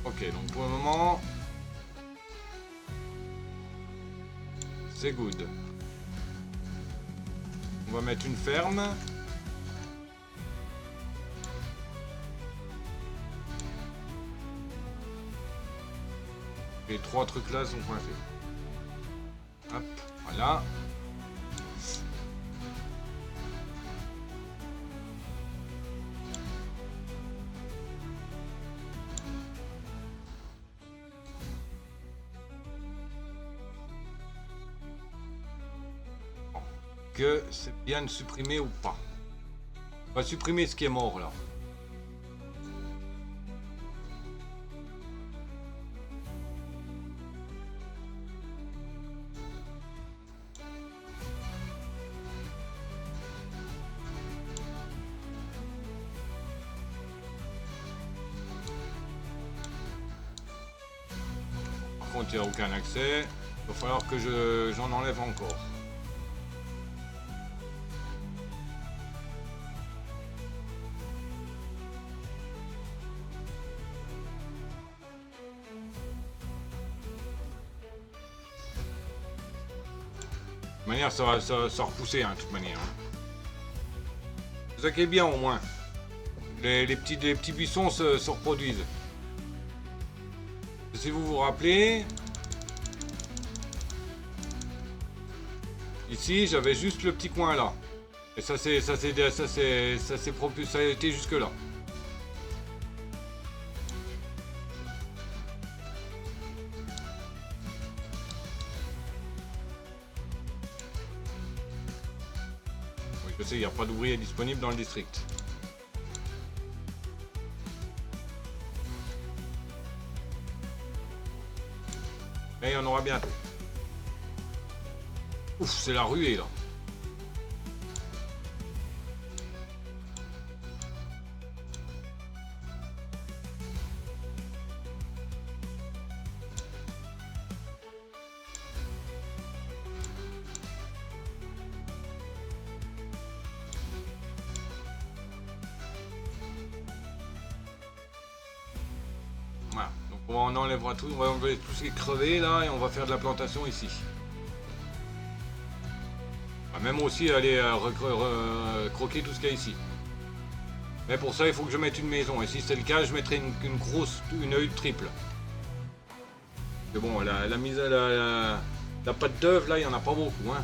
Ok, donc pour le moment, c'est good. On va mettre une ferme. Les trois trucs là sont coincés. Hop, voilà. que c'est bien de supprimer ou pas. On va supprimer ce qui est mort là. Par contre, il n'y a aucun accès. Il va falloir que j'en enlève encore. De toute manière, ça va repousser, hein, de toute manière. C'est ça qui est bien, au moins. Les petits buissons se reproduisent. Si vous vous rappelez... Ici, j'avais juste le petit coin là. Et ça a été jusque là. Oui, je sais, il n'y a pas d'ouvriers disponibles dans le district. Mais il y en aura bientôt. Ouf, c'est la ruée là. Voilà, donc on enlèvera tout, on va enlever tout ce qui est crevé là et on va faire de la plantation ici. Même aussi aller croquer tout ce qu'il y a ici. Mais pour ça, il faut que je mette une maison. Et si c'est le cas, je mettrai une grosse, une hutte triple. Mais bon, la mise à la pâte d'œuf, là, il n'y en a pas beaucoup. Hein.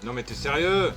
Non, mais t'es sérieux?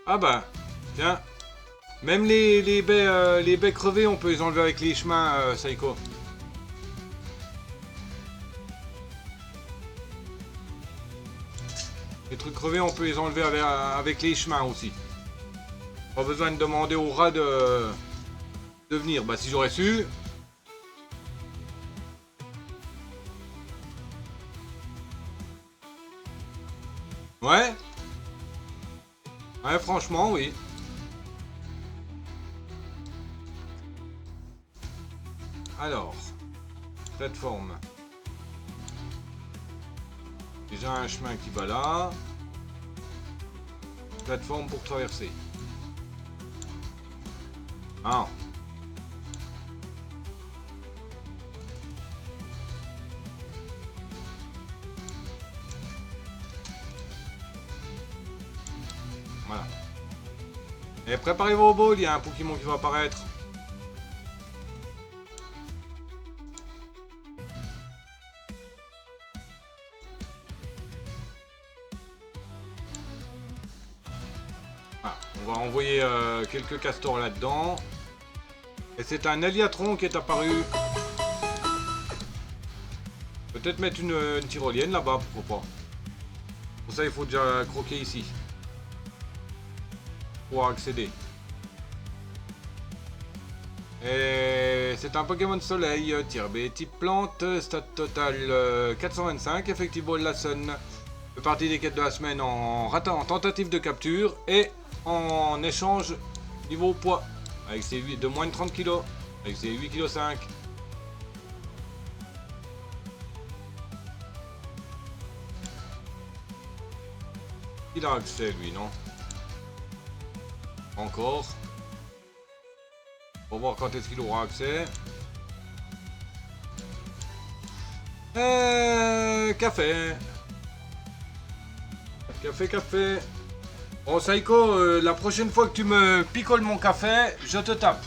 Ah bah, tiens. Même les baies crevées, on peut les enlever avec les chemins, Saiko. Les trucs crevés, on peut les enlever avec les chemins aussi. Pas besoin de demander au rat de venir. Bah si j'aurais su. Ouais. Ouais, franchement, oui. Alors, plateforme. Déjà un chemin qui va là. Plateforme pour traverser. Ah. Voilà. Et préparez vos balls, il y a un Pokémon qui va apparaître. Voilà. On va envoyer quelques castors là-dedans. Et c'est un Aliatron qui est apparu. Peut-être mettre une tyrolienne là-bas, pourquoi pas. Pour ça, il faut déjà croquer ici. Pour accéder. Et c'est un Pokémon Soleil, tir B, type plante, stat total 425, effective ball la Sun. Fait partie des quêtes de la semaine en tentative de capture et en échange niveau poids. Avec ses 8 de moins de 30 kg. Avec ses 8,5 kg. Il a accès, lui, non? Encore. On va voir quand est-ce qu'il aura accès. Café. Café. Bon, Saiko, la prochaine fois que tu me picoles mon café, je te tape.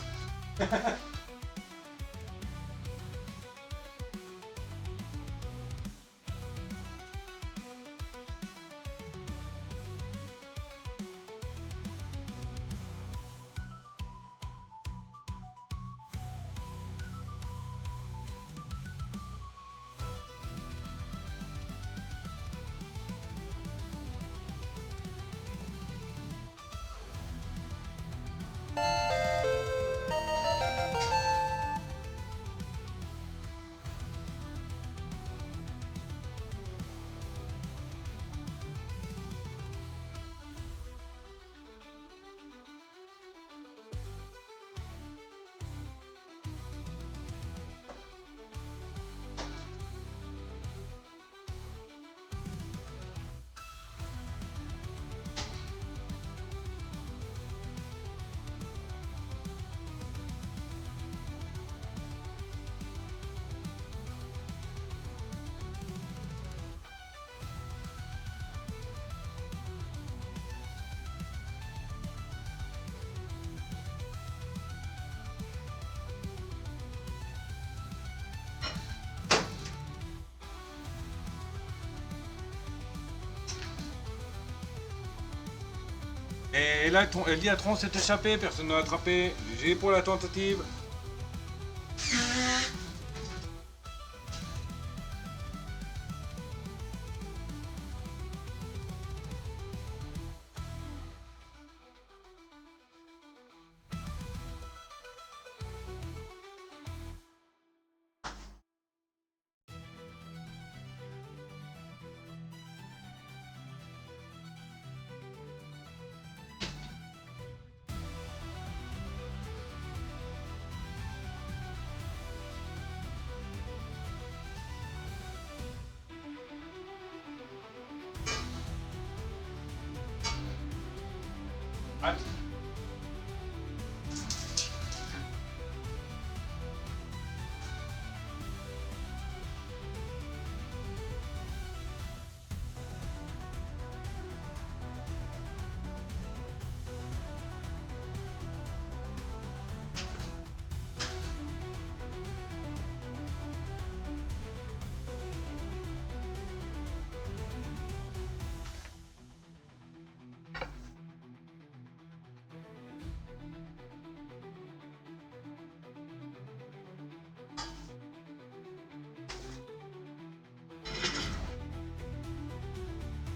Et là, Eliatron s'est échappé, personne n'a attrapé. GG pour la tentative.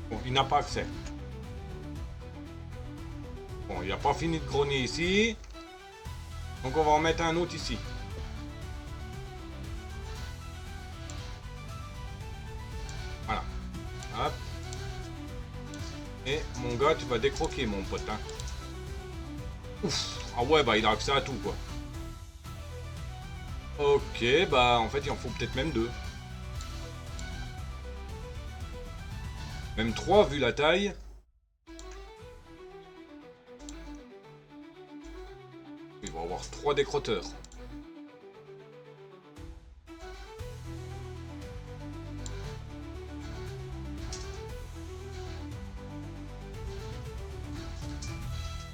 Bon, il n'a pas accès. Bon, il n'a pas fini de grogner ici. Donc on va en mettre un autre ici. Voilà. Hop. Et mon gars, tu vas décroquer mon pote. Hein. Ouf. Ah ouais, bah il a accès à tout quoi. Ok, bah en fait il en faut peut-être même deux. Même 3 vu la taille. Il va avoir 3 décrotteurs.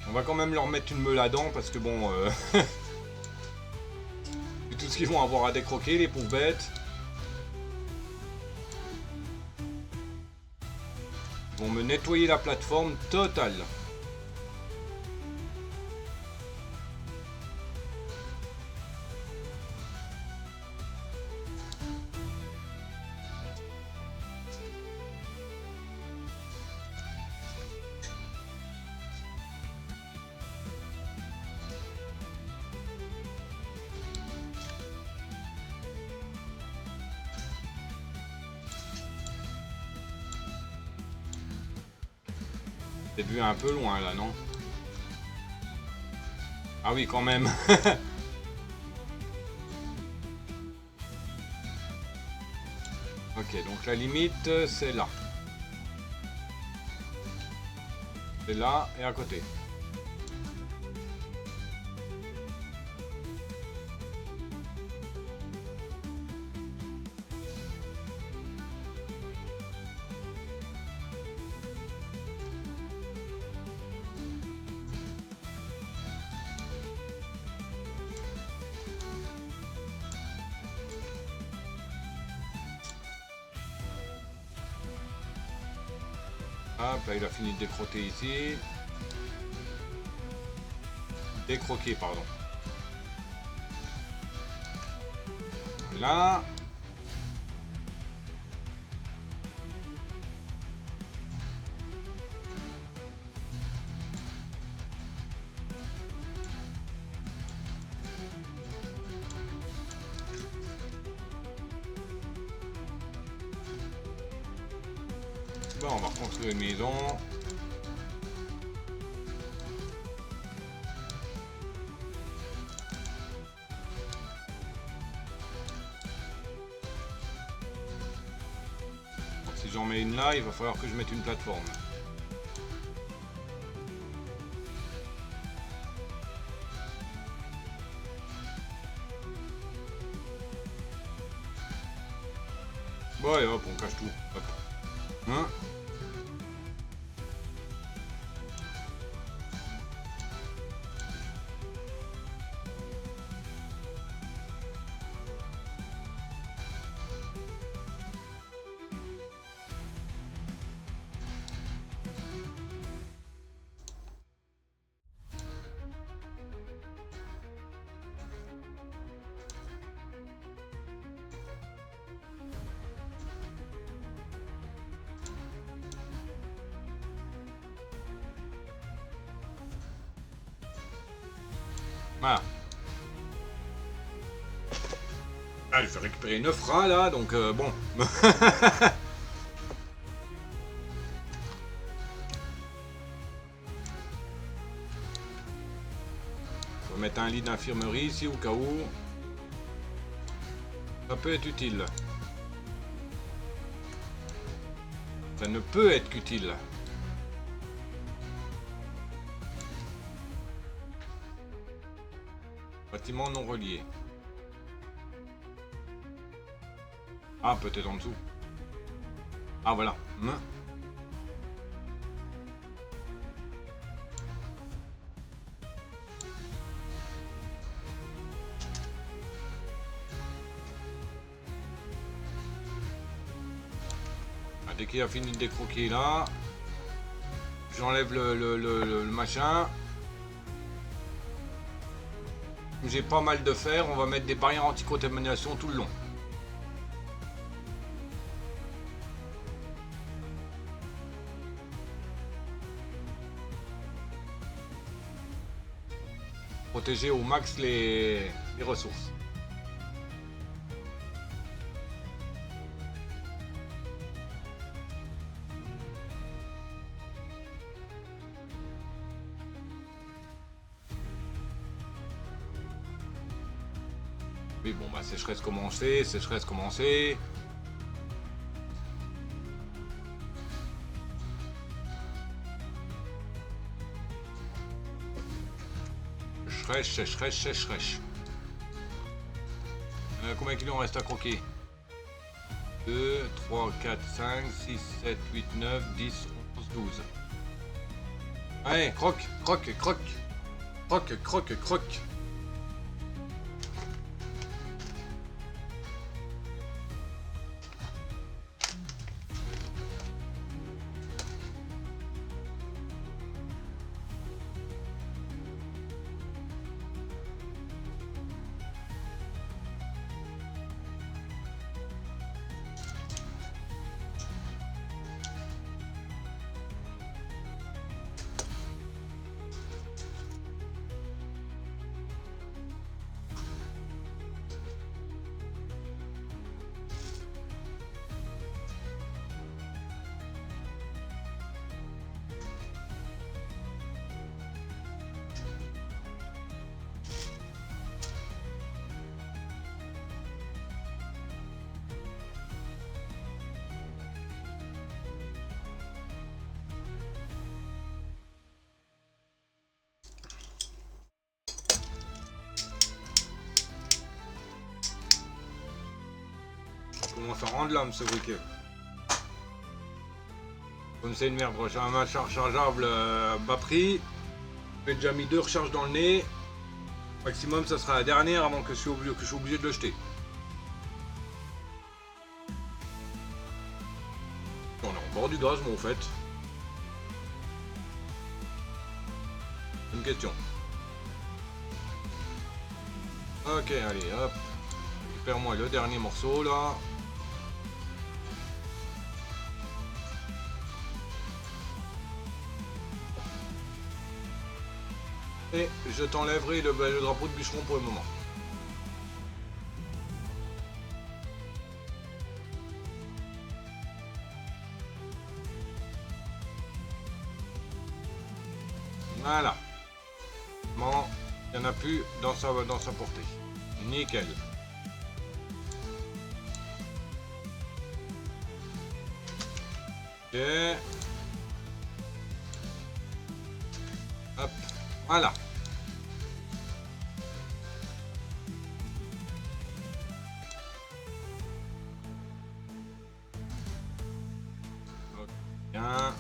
On va quand même leur mettre une meule à dents parce que bon... tout ce qu'ils vont avoir à décroquer, les pauvres bêtes. Ils vont me nettoyer la plateforme totale. C'est vu un peu loin là, non? Ah oui, quand même. Ok, donc la limite, c'est là. C'est là et à côté. Hop, là il a fini de décroquer ici. Décroquer, pardon. Là. Bon, on va reconstruire une maison. Donc, si j'en mets une là, il va falloir que je mette une plateforme. Bon, allez hop, on cache tout. Hop. Hein? Voilà. Ah, je vais récupérer 9 rats là, donc bon. On va mettre un lit d'infirmerie ici au cas où. Ça peut être utile. Ça ne peut être qu'utile. Bâtiment non relié. Ah, peut-être en dessous. Ah, voilà. Ah, dès qu'il a fini de décroquer là, j'enlève le machin. J'ai pas mal de fer, on va mettre des barrières anti-contamination tout le long. Protéger au max les ressources. Oui, bon, bah, sécheresse commencée, sécheresse commencée. Sécheresse. Combien de kilos on reste à croquer? 2, 3, 4, 5, 6, 7, 8, 9, 10, 11, 12. Allez, croque. commence à rendre l'âme ce briquet. Comme c'est une merde, j'ai un match rechargeable bas prix. J'ai déjà mis 2 recharges dans le nez. Maximum, ça sera la dernière avant que je sois obligé de le jeter. On est en bord du gaz, moi, en fait. Une question. Ok, allez, hop. Récupère-moi le dernier morceau, là. Et je t'enlèverai le drapeau de bûcheron pour le moment. Voilà. Bon, il n'y en a plus dans sa portée. Nickel. Ok. Hop. Voilà. Bien.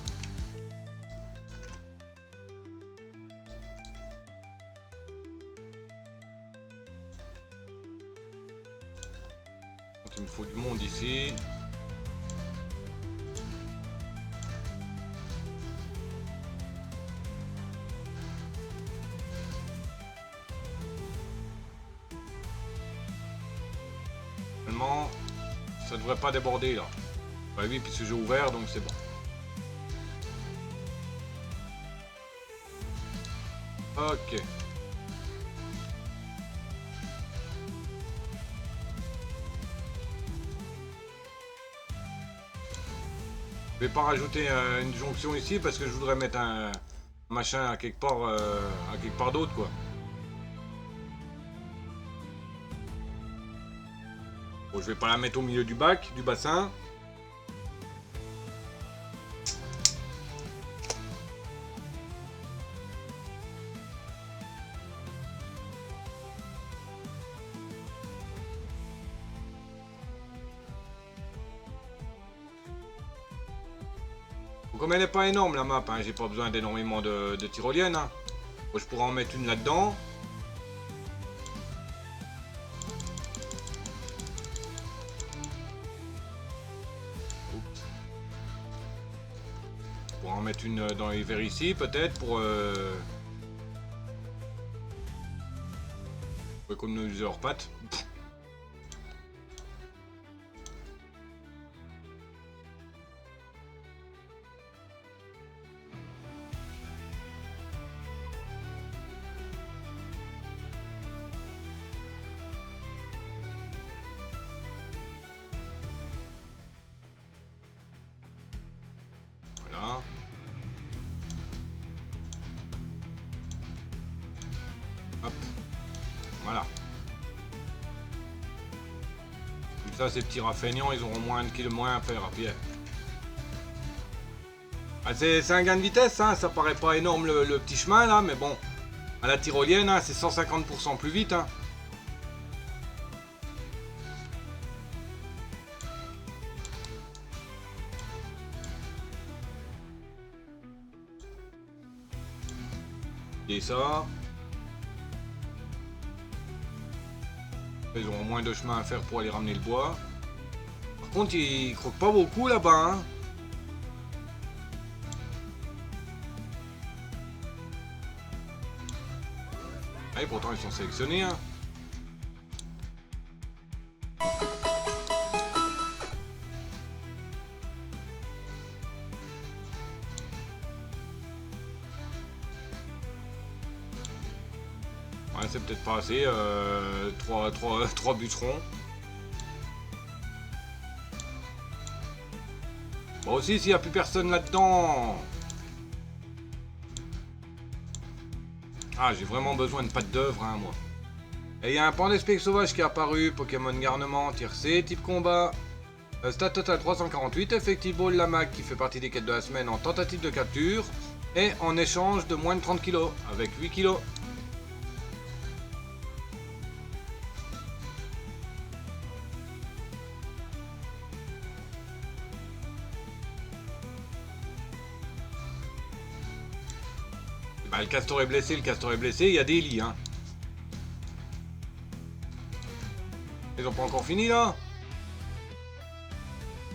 Donc il me faut du monde ici. Normalement, ça devrait pas déborder là. Bah oui, puisque j'ai ouvert, donc c'est bon. Ok. Je vais pas rajouter une jonction ici parce que je voudrais mettre un machin à quelque part d'autre quoi. Bon, je vais pas la mettre au milieu du bac, du bassin. Comme elle n'est pas énorme la map, hein, j'ai pas besoin d'énormément de tyroliennes. Hein. Bon, je pourrais en mettre une là-dedans. Je pourrais en mettre une dans les verres ici, peut-être, pour économiser leurs pattes. Voilà. Hop. Voilà. Comme ça, ces petits raffinants, ils auront moins à faire à pied. Ah, c'est un gain de vitesse, hein. Ça paraît pas énorme le petit chemin là, mais bon. À la tyrolienne, hein, c'est 150% plus vite. Hein. Et ça. Ils auront moins de chemin à faire pour aller ramener le bois. Par contre, ils croquent pas beaucoup là-bas. Hein. Ah, et pourtant, ils sont sélectionnés. Hein. Ouais, c'est peut-être pas assez. 3 bûcherons. Bon aussi, s'il n'y a plus personne là-dedans. Ah, j'ai vraiment besoin de pattes d'œuvre, hein, moi. Et il y a un pan d'espèce sauvage qui est apparu. Pokémon garnement, tier C, type combat. Stat total 348. Effective ball Lamac qui fait partie des quêtes de la semaine en tentative de capture. Et en échange de moins de 30 kg. Avec 8 kg. Ah, le castor est blessé, il y a des lits, hein. Ils ont pas encore fini, là?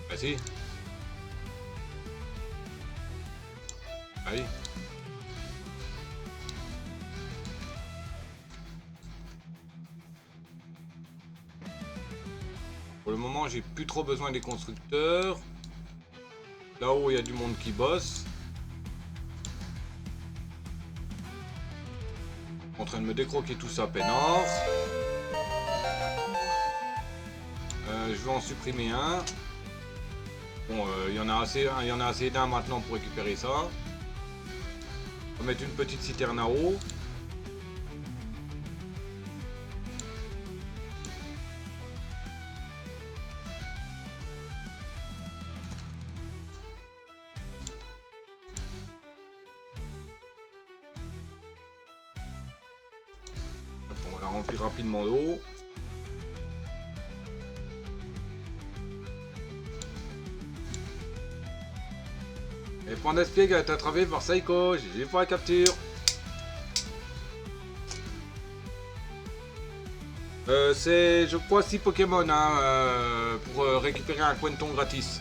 Bah si. Allez. Pour le moment, j'ai plus trop besoin des constructeurs. Là-haut, il y a du monde qui bosse. En train de me décroquer tout ça, peinard. Je vais en supprimer un. Bon, il y en a assez d'un maintenant pour récupérer ça. On va mettre une petite citerne à eau. On va la remplir rapidement d'eau. Et point d'espiègle a été attrapé par Psycho. GG pour la capture. C'est, je crois, 6 Pokémon hein, pour récupérer un Quenton gratis.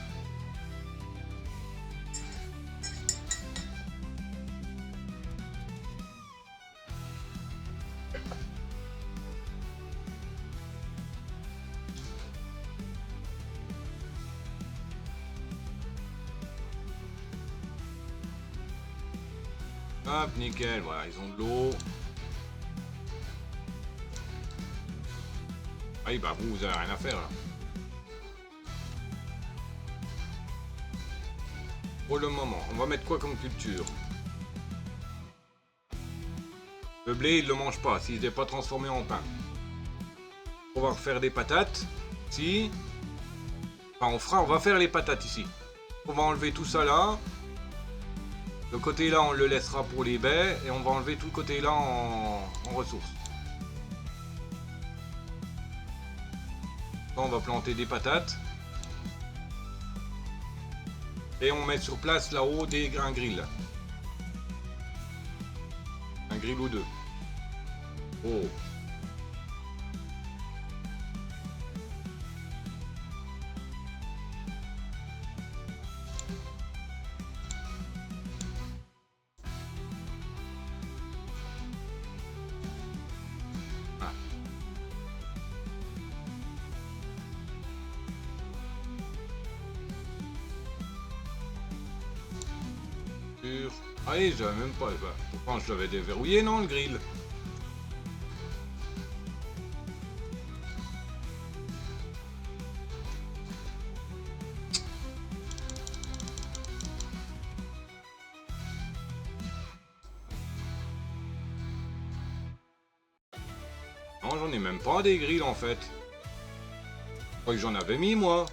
Hop, nickel, voilà, ils ont de l'eau. Ah oui, bah vous avez rien à faire là. Pour le moment, on va mettre quoi comme culture? Le blé, il le mange pas, s'il n'est pas transformé en pain. On va refaire des patates. Si. Enfin, on va faire les patates ici. On va enlever tout ça là. Le côté là, on le laissera pour les baies. Et on va enlever tout le côté là en ressources. Là, on va planter des patates. Et on met sur place là-haut un grill. Un grill ou deux. Oh. Ah. Ah oui, j'avais même pas. Bah, pourtant, je l'avais déverrouillé, non, le grill? Non, j'en ai même pas des grilles en fait. Je crois que j'en avais mis moi.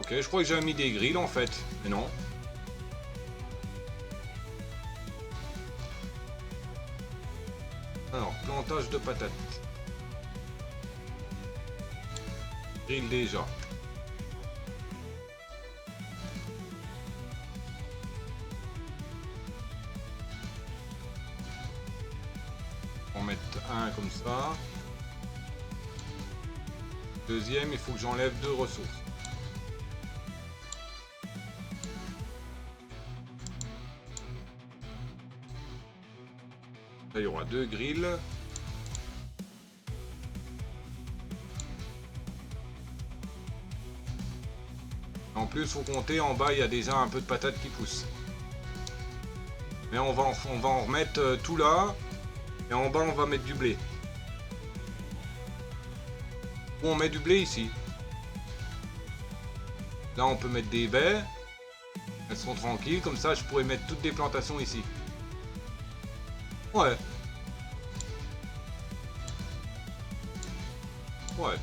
Ok, je crois que j'avais mis des grilles en fait. Mais non. Alors, plantage de patates. Grill déjà. On va mettre un comme ça. Deuxième, il faut que j'enlève 2 ressources. Là, il y aura 2 grilles. En plus, faut compter, en bas, il y a déjà un peu de patates qui poussent. Mais on va en remettre tout là. Et en bas, on va mettre du blé. Ou on met du blé ici. Là, on peut mettre des baies. Elles seront tranquilles. Comme ça, je pourrais mettre toutes des plantations ici. Ouais. Ouais.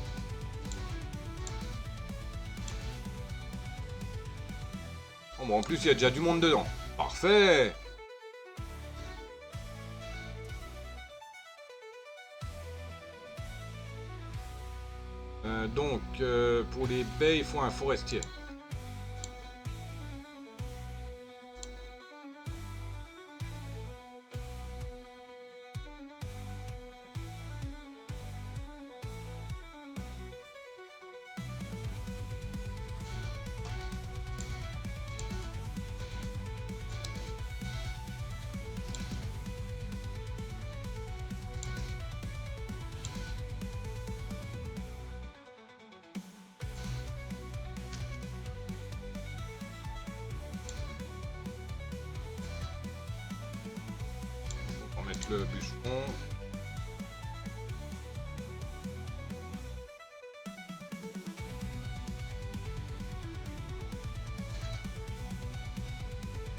Oh, bon, en plus, il y a déjà du monde dedans. Parfait. Donc, pour les baies, il faut un forestier. On va mettre le bûcheron.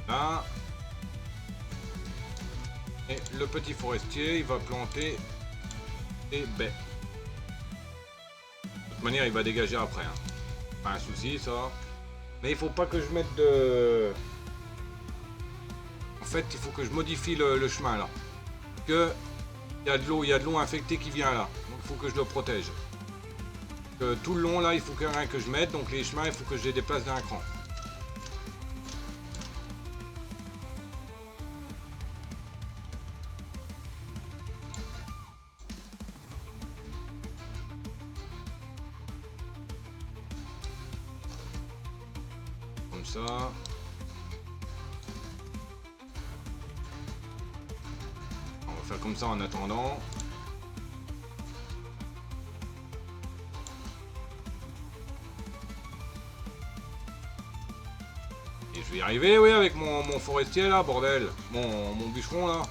Là. Et le petit forestier, il va planter des baies. De toute manière, il va dégager après. Hein. Pas un souci, ça. Mais il faut pas que je mette de... En fait, il faut que je modifie le chemin, là. Que il y a de l'eau infectée qui vient là. Donc, il faut que je le protège. Que tout le long, là, il faut que rien que je mette. Donc, les chemins, il faut que je les déplace d'un cran. Comme ça. On va faire comme ça en attendant. Et je vais y arriver, oui, avec mon forestier là, bordel. Mon bûcheron là.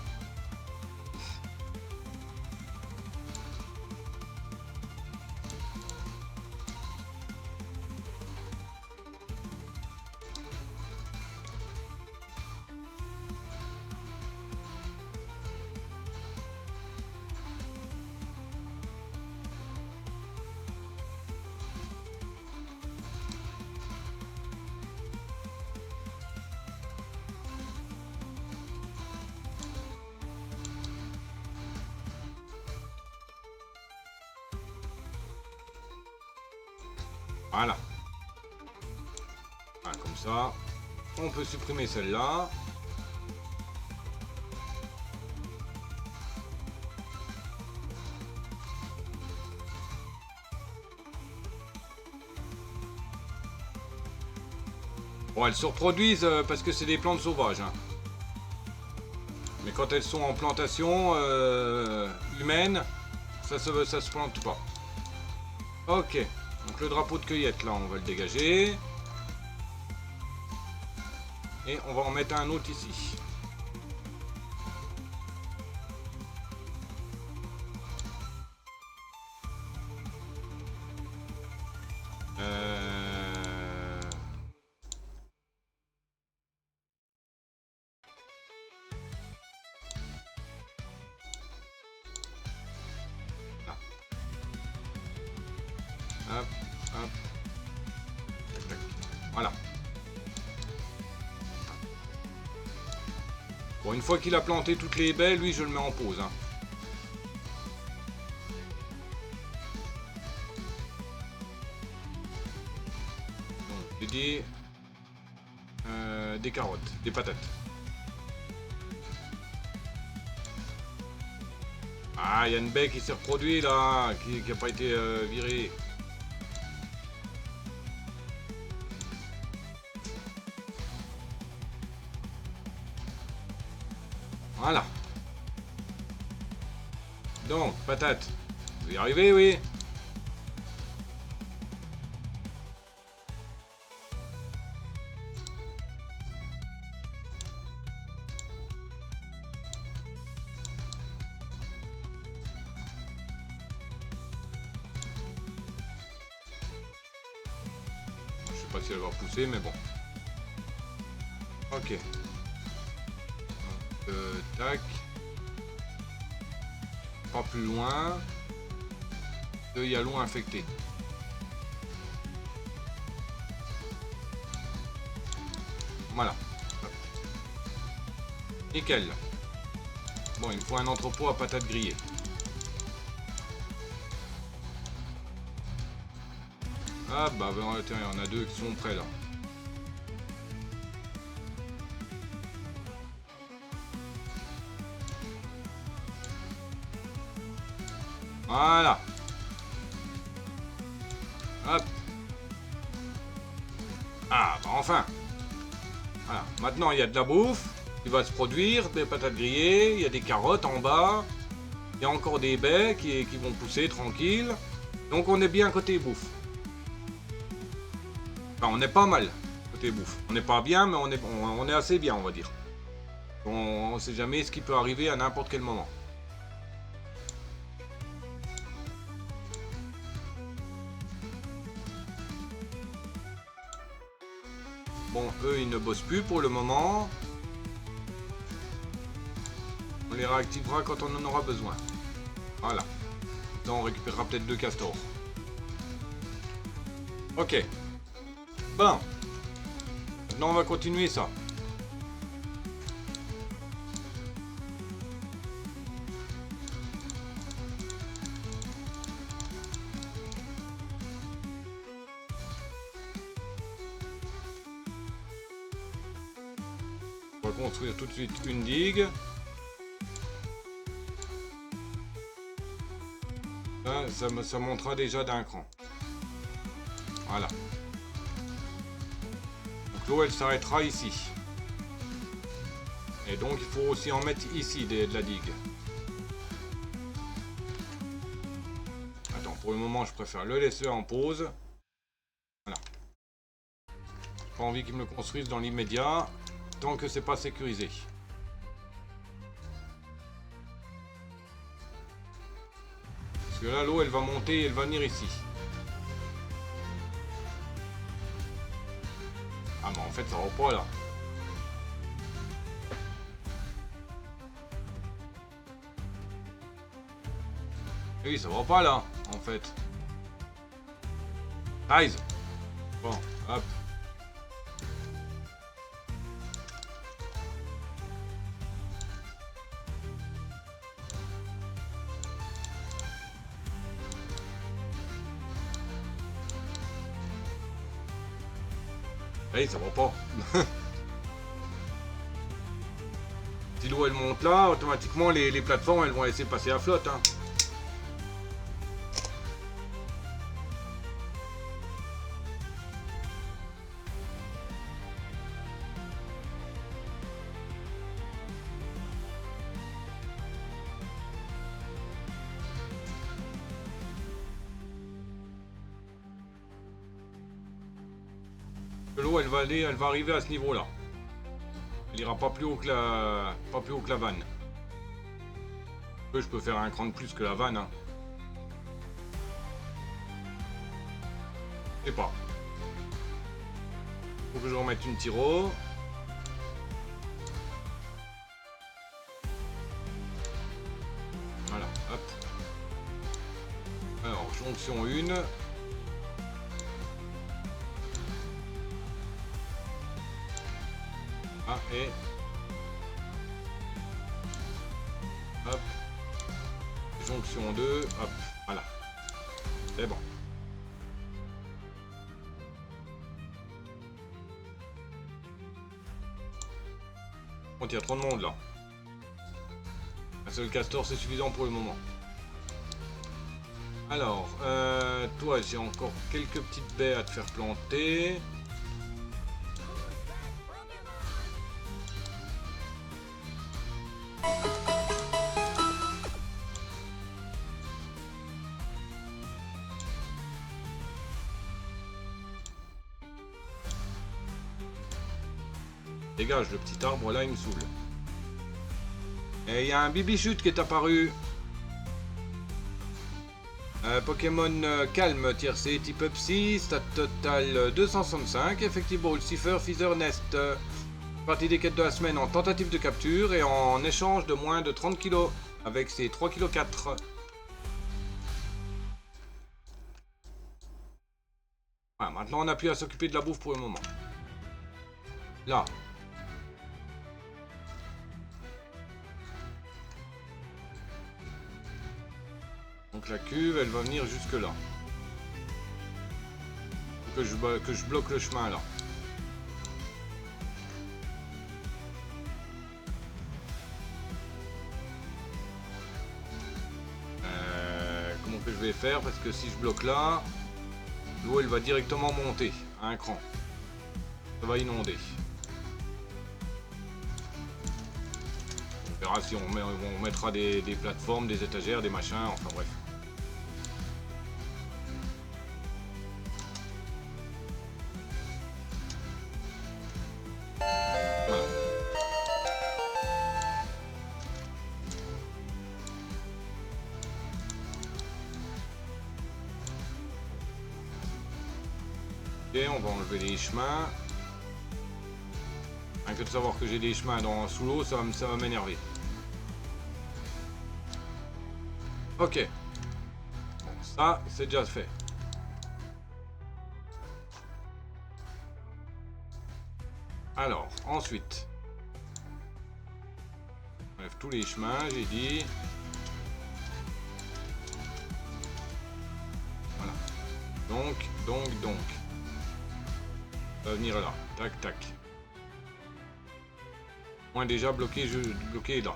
Voilà. Voilà, comme ça. On peut supprimer celle-là. Bon, elles se reproduisent parce que c'est des plantes sauvages. Hein. Mais quand elles sont en plantation humaine, ça se plante pas. Ok. Donc le drapeau de cueillette, là, on va le dégager. Et on va en mettre un autre ici. Hop, hop. Tac, tac. Voilà. Bon, une fois qu'il a planté toutes les baies, lui, je le mets en pause. Hein. Donc, j'ai dit... des carottes, des patates. Ah, il y a une baie qui s'est reproduite, là, qui n'a pas été virée. Voilà. Donc, patate. Vous y arrivez, oui. Je sais pas si elle va pousser, mais bon. Ok. Tac. Pas plus loin. Il y a l'eau infectée. Voilà. Nickel. Bon, il me faut un entrepôt à patates grillées. Ah bah tiens, il y en a deux qui sont prêts là. Voilà. Hop. Ah bah enfin. Voilà. Maintenant il y a de la bouffe qui va se produire, des patates grillées, il y a des carottes en bas, il y a encore des baies qui vont pousser tranquille. Donc on est bien côté bouffe. Enfin on est pas mal côté bouffe. On n'est pas bien mais on est assez bien on va dire. On sait jamais ce qui peut arriver à n'importe quel moment. Bon, eux, ils ne bossent plus pour le moment. On les réactivera quand on en aura besoin. Voilà. Là, on récupérera peut-être 2 castors. Ok. Bon. Maintenant, on va continuer ça. On va construire tout de suite une digue. Ça montera déjà d'un cran. Voilà. Donc l'eau elle s'arrêtera ici. Et donc il faut aussi en mettre ici de la digue. Attends, pour le moment je préfère le laisser en pause. Voilà. J'ai pas envie qu'il me le construise dans l'immédiat. Tant que c'est pas sécurisé. Parce que là l'eau elle va monter et elle va venir ici. Ah mais en fait ça va pas là. Et oui ça va pas là en fait. Rise. Bon, hop. Hey, ça va pas. Si l'eau elle monte là, automatiquement les plateformes elles vont laisser passer à flotte. Hein. L'eau elle va arriver à ce niveau là. Elle ira pas plus haut que la vanne. Je peux faire un cran de plus que la vanne. Hein. Je sais pas. Faut que je remette une tiro. Voilà, hop. Alors, jonction 1. Ah, et... Hop. Jonction 2, hop, voilà. C'est bon. Bon, il y a trop de monde là. Un seul castor, c'est suffisant pour le moment. Alors, toi, j'ai encore quelques petites baies à te faire planter. Dégage, le petit arbre là, il me saoule. Et il y a un bibichute qui est apparu. Pokémon calme, tier C, type Psy, stat total 265, Effectivement, Cipher, Feather Nest. Partie des quêtes de la semaine en tentative de capture et en échange de moins de 30 kg avec ses 3,4 kg. Voilà, maintenant on n'a plus à s'occuper de la bouffe pour le moment. Là. Donc la cuve, elle va venir jusque là. que je bloque le chemin là. Comment que je vais faire? Parce que si je bloque là, l'eau elle va directement monter à un cran. Ça va inonder. On verra si on mettra des plateformes, des étagères, des machins, enfin bref. Voilà. Ok, on va enlever les chemins. Rien que de savoir que j'ai des chemins sous l'eau, ça va m'énerver. Ok. Bon, ça, c'est déjà fait. Alors, ensuite. On enlève tous les chemins, j'ai dit. Voilà. Donc. Ça va venir là. Tac, tac. Moi déjà bloqué là.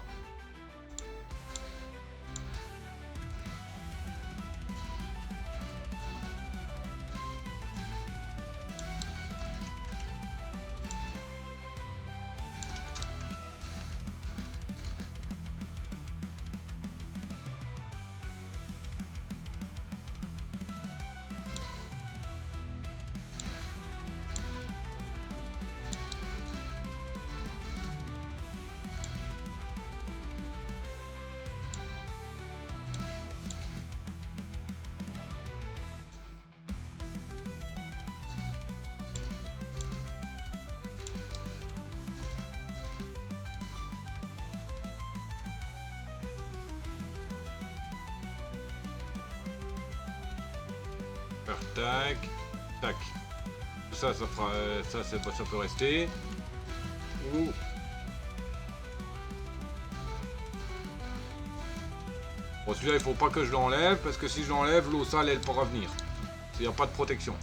Tac, tac. Ça fera, ça peut rester. Ou bon, celui-là, il faut pas que je l'enlève parce que si je l'enlève, l'eau sale, elle pourra venir. Il n'y a pas de protection.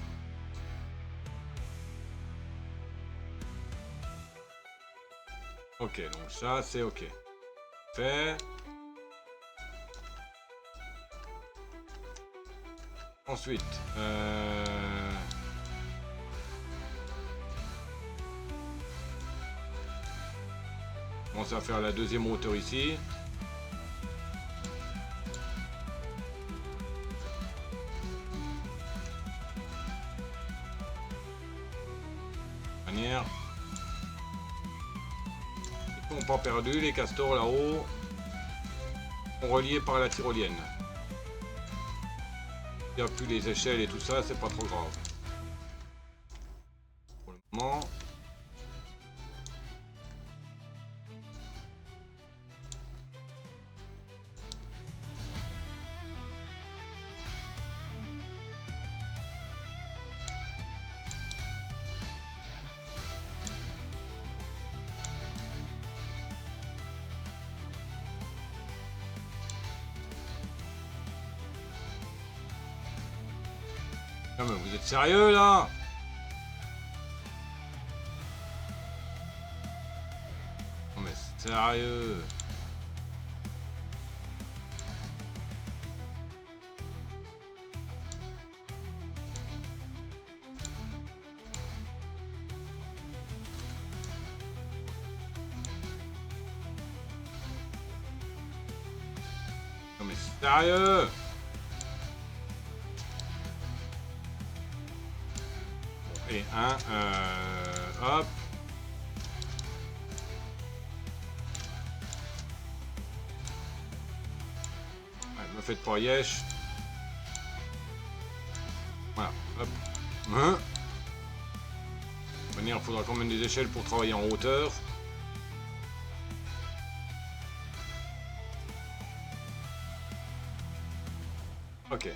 Ok, donc ça, c'est ok. Fait. Ensuite, on commence à faire la deuxième hauteur ici. Manière. Ils sont pas perdus, les castors là-haut. Sont reliés par la tyrolienne. Il n'y a plus les échelles et tout ça, c'est pas trop grave. Pour le moment. Non mais vous êtes sérieux là? Non mais sérieux? Non mais sérieux? Et un, hop. Ouais, me faites pas yesh. Voilà, hop. Hein? De manière, il faudra quand même des échelles pour travailler en hauteur. Ok.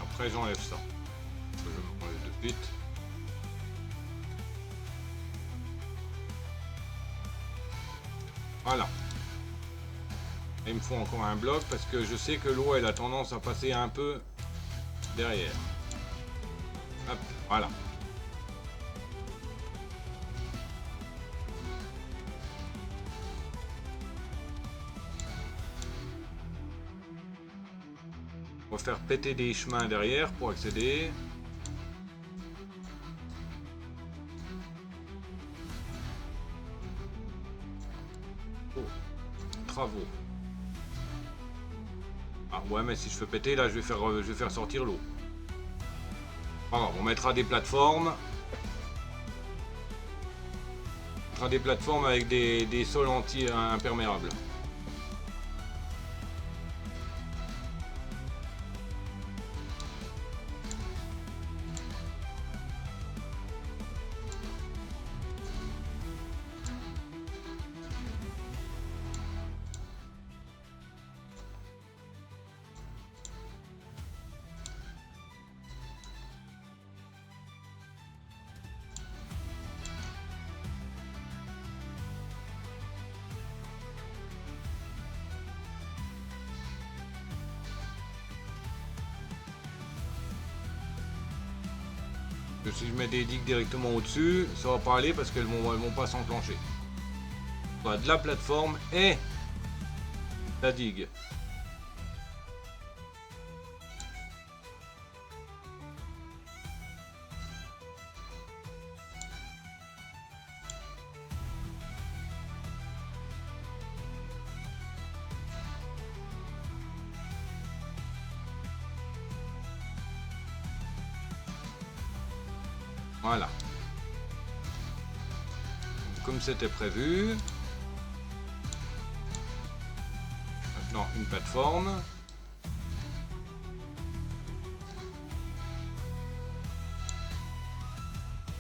Après j'enlève ça. Je m'enlève de suite. Voilà. Et il me faut encore un bloc parce que je sais que l'eau elle a tendance à passer un peu derrière. Hop, voilà. On va faire péter des chemins derrière pour accéder. Oh, travaux. Ah ouais, mais si je fais péter là, je vais faire sortir l'eau. Alors, on mettra des plateformes. On mettra des plateformes avec des sols anti-imperméables. Si je mets des digues directement au-dessus, ça va pas aller parce qu'elles vont pas s'enclencher. Voilà, de la plateforme et la digue. Voilà. Comme c'était prévu. Maintenant, une plateforme.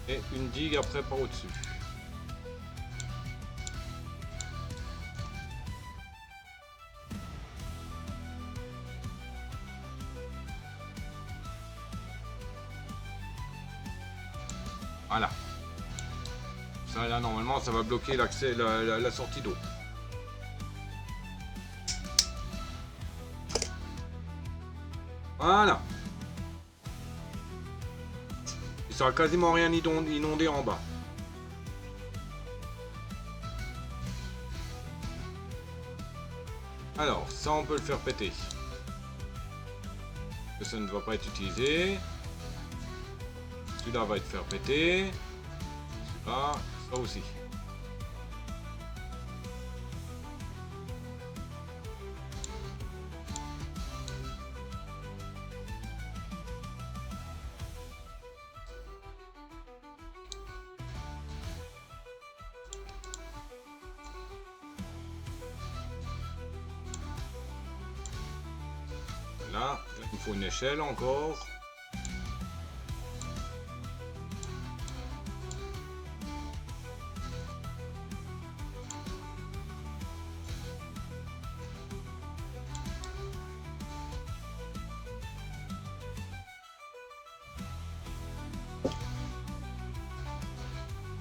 Et une digue après par au-dessus. Voilà. Ça là normalement ça va bloquer l'accès, la sortie d'eau. Voilà. Il sera quasiment rien inondé en bas. Alors, ça on peut le faire péter. Que ça ne va pas être utilisé. Celui-là va être faire péter. Celui-là, ça aussi. Là, il me faut une échelle encore.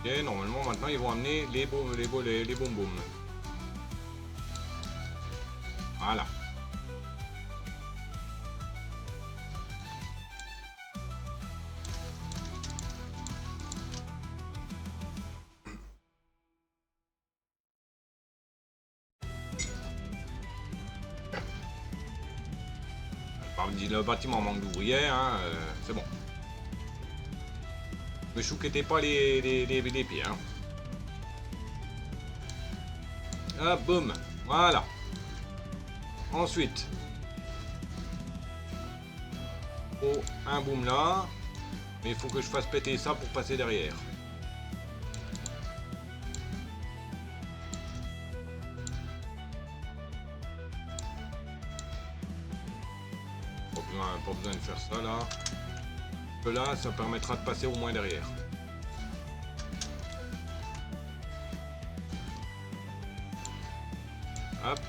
Et normalement maintenant ils vont amener les bonbons. Voilà. Le bâtiment manque d'ouvriers, hein, c'est bon. Ne chouquettez pas les pieds. Hein. Ah, boum. Voilà. Ensuite. Oh, un boom là. Mais il faut que je fasse péter ça pour passer derrière. Pas besoin de faire ça là. Là, ça permettra de passer au moins derrière. Hop.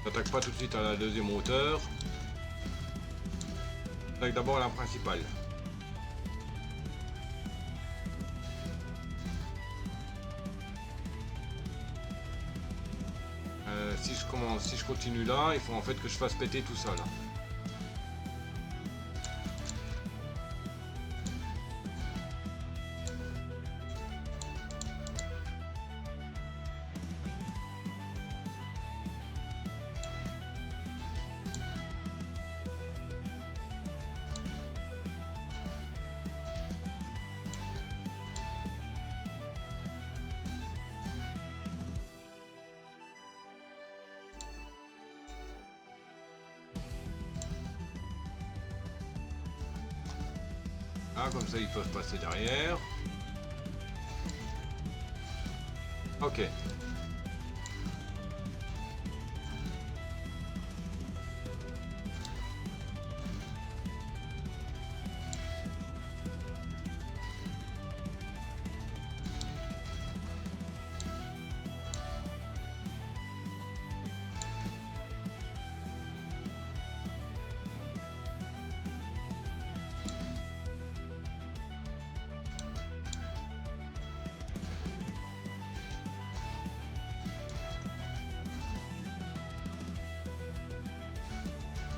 J'attaque pas tout de suite à la deuxième hauteur. J'attaque d'abord à la principale. si je continue là, il faut en fait que je fasse péter tout ça là. Ah, comme ça ils peuvent passer derrière. Ok.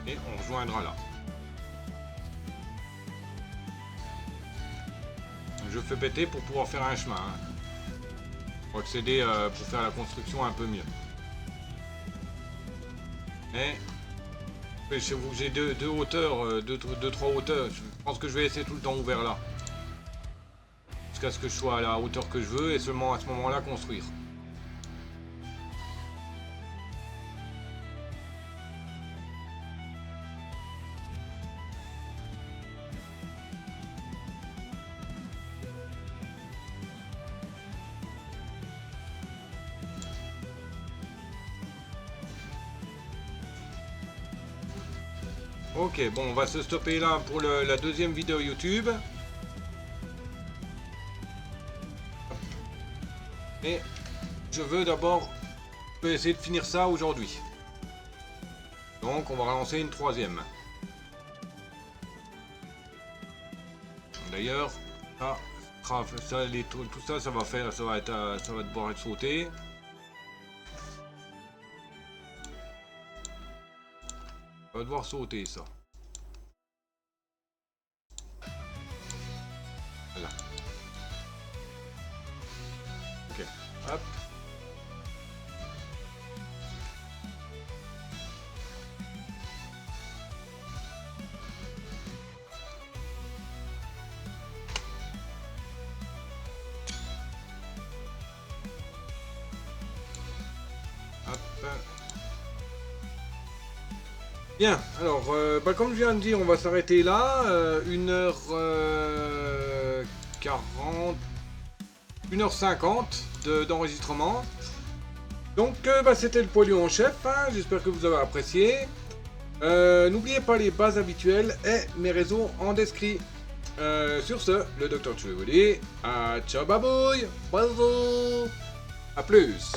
Et on rejoindra là. Je fais péter pour pouvoir faire un chemin. Pour accéder, pour faire la construction un peu mieux. Mais chez vous, j'ai deux hauteurs, trois hauteurs. Je pense que je vais laisser tout le temps ouvert là. Jusqu'à ce que je sois à la hauteur que je veux et seulement à ce moment-là construire. Ok, bon, on va se stopper là pour la deuxième vidéo YouTube. Et je veux d'abord essayer de finir ça aujourd'hui. Donc, on va relancer une troisième. D'ailleurs, tout ça, ça va devoir être sauté. On va devoir sauter ça. Voilà. Ok. Hop. Hop. Bien, alors, comme je viens de dire, on va s'arrêter là, 1h40, 1h50 d'enregistrement. Donc, c'était le poilu en chef, hein, j'espère que vous avez apprécié. N'oubliez pas les bases habituelles et mes réseaux en descrit. Sur ce, le docteur Chou vous dit, ciao babouille, bisous, à plus.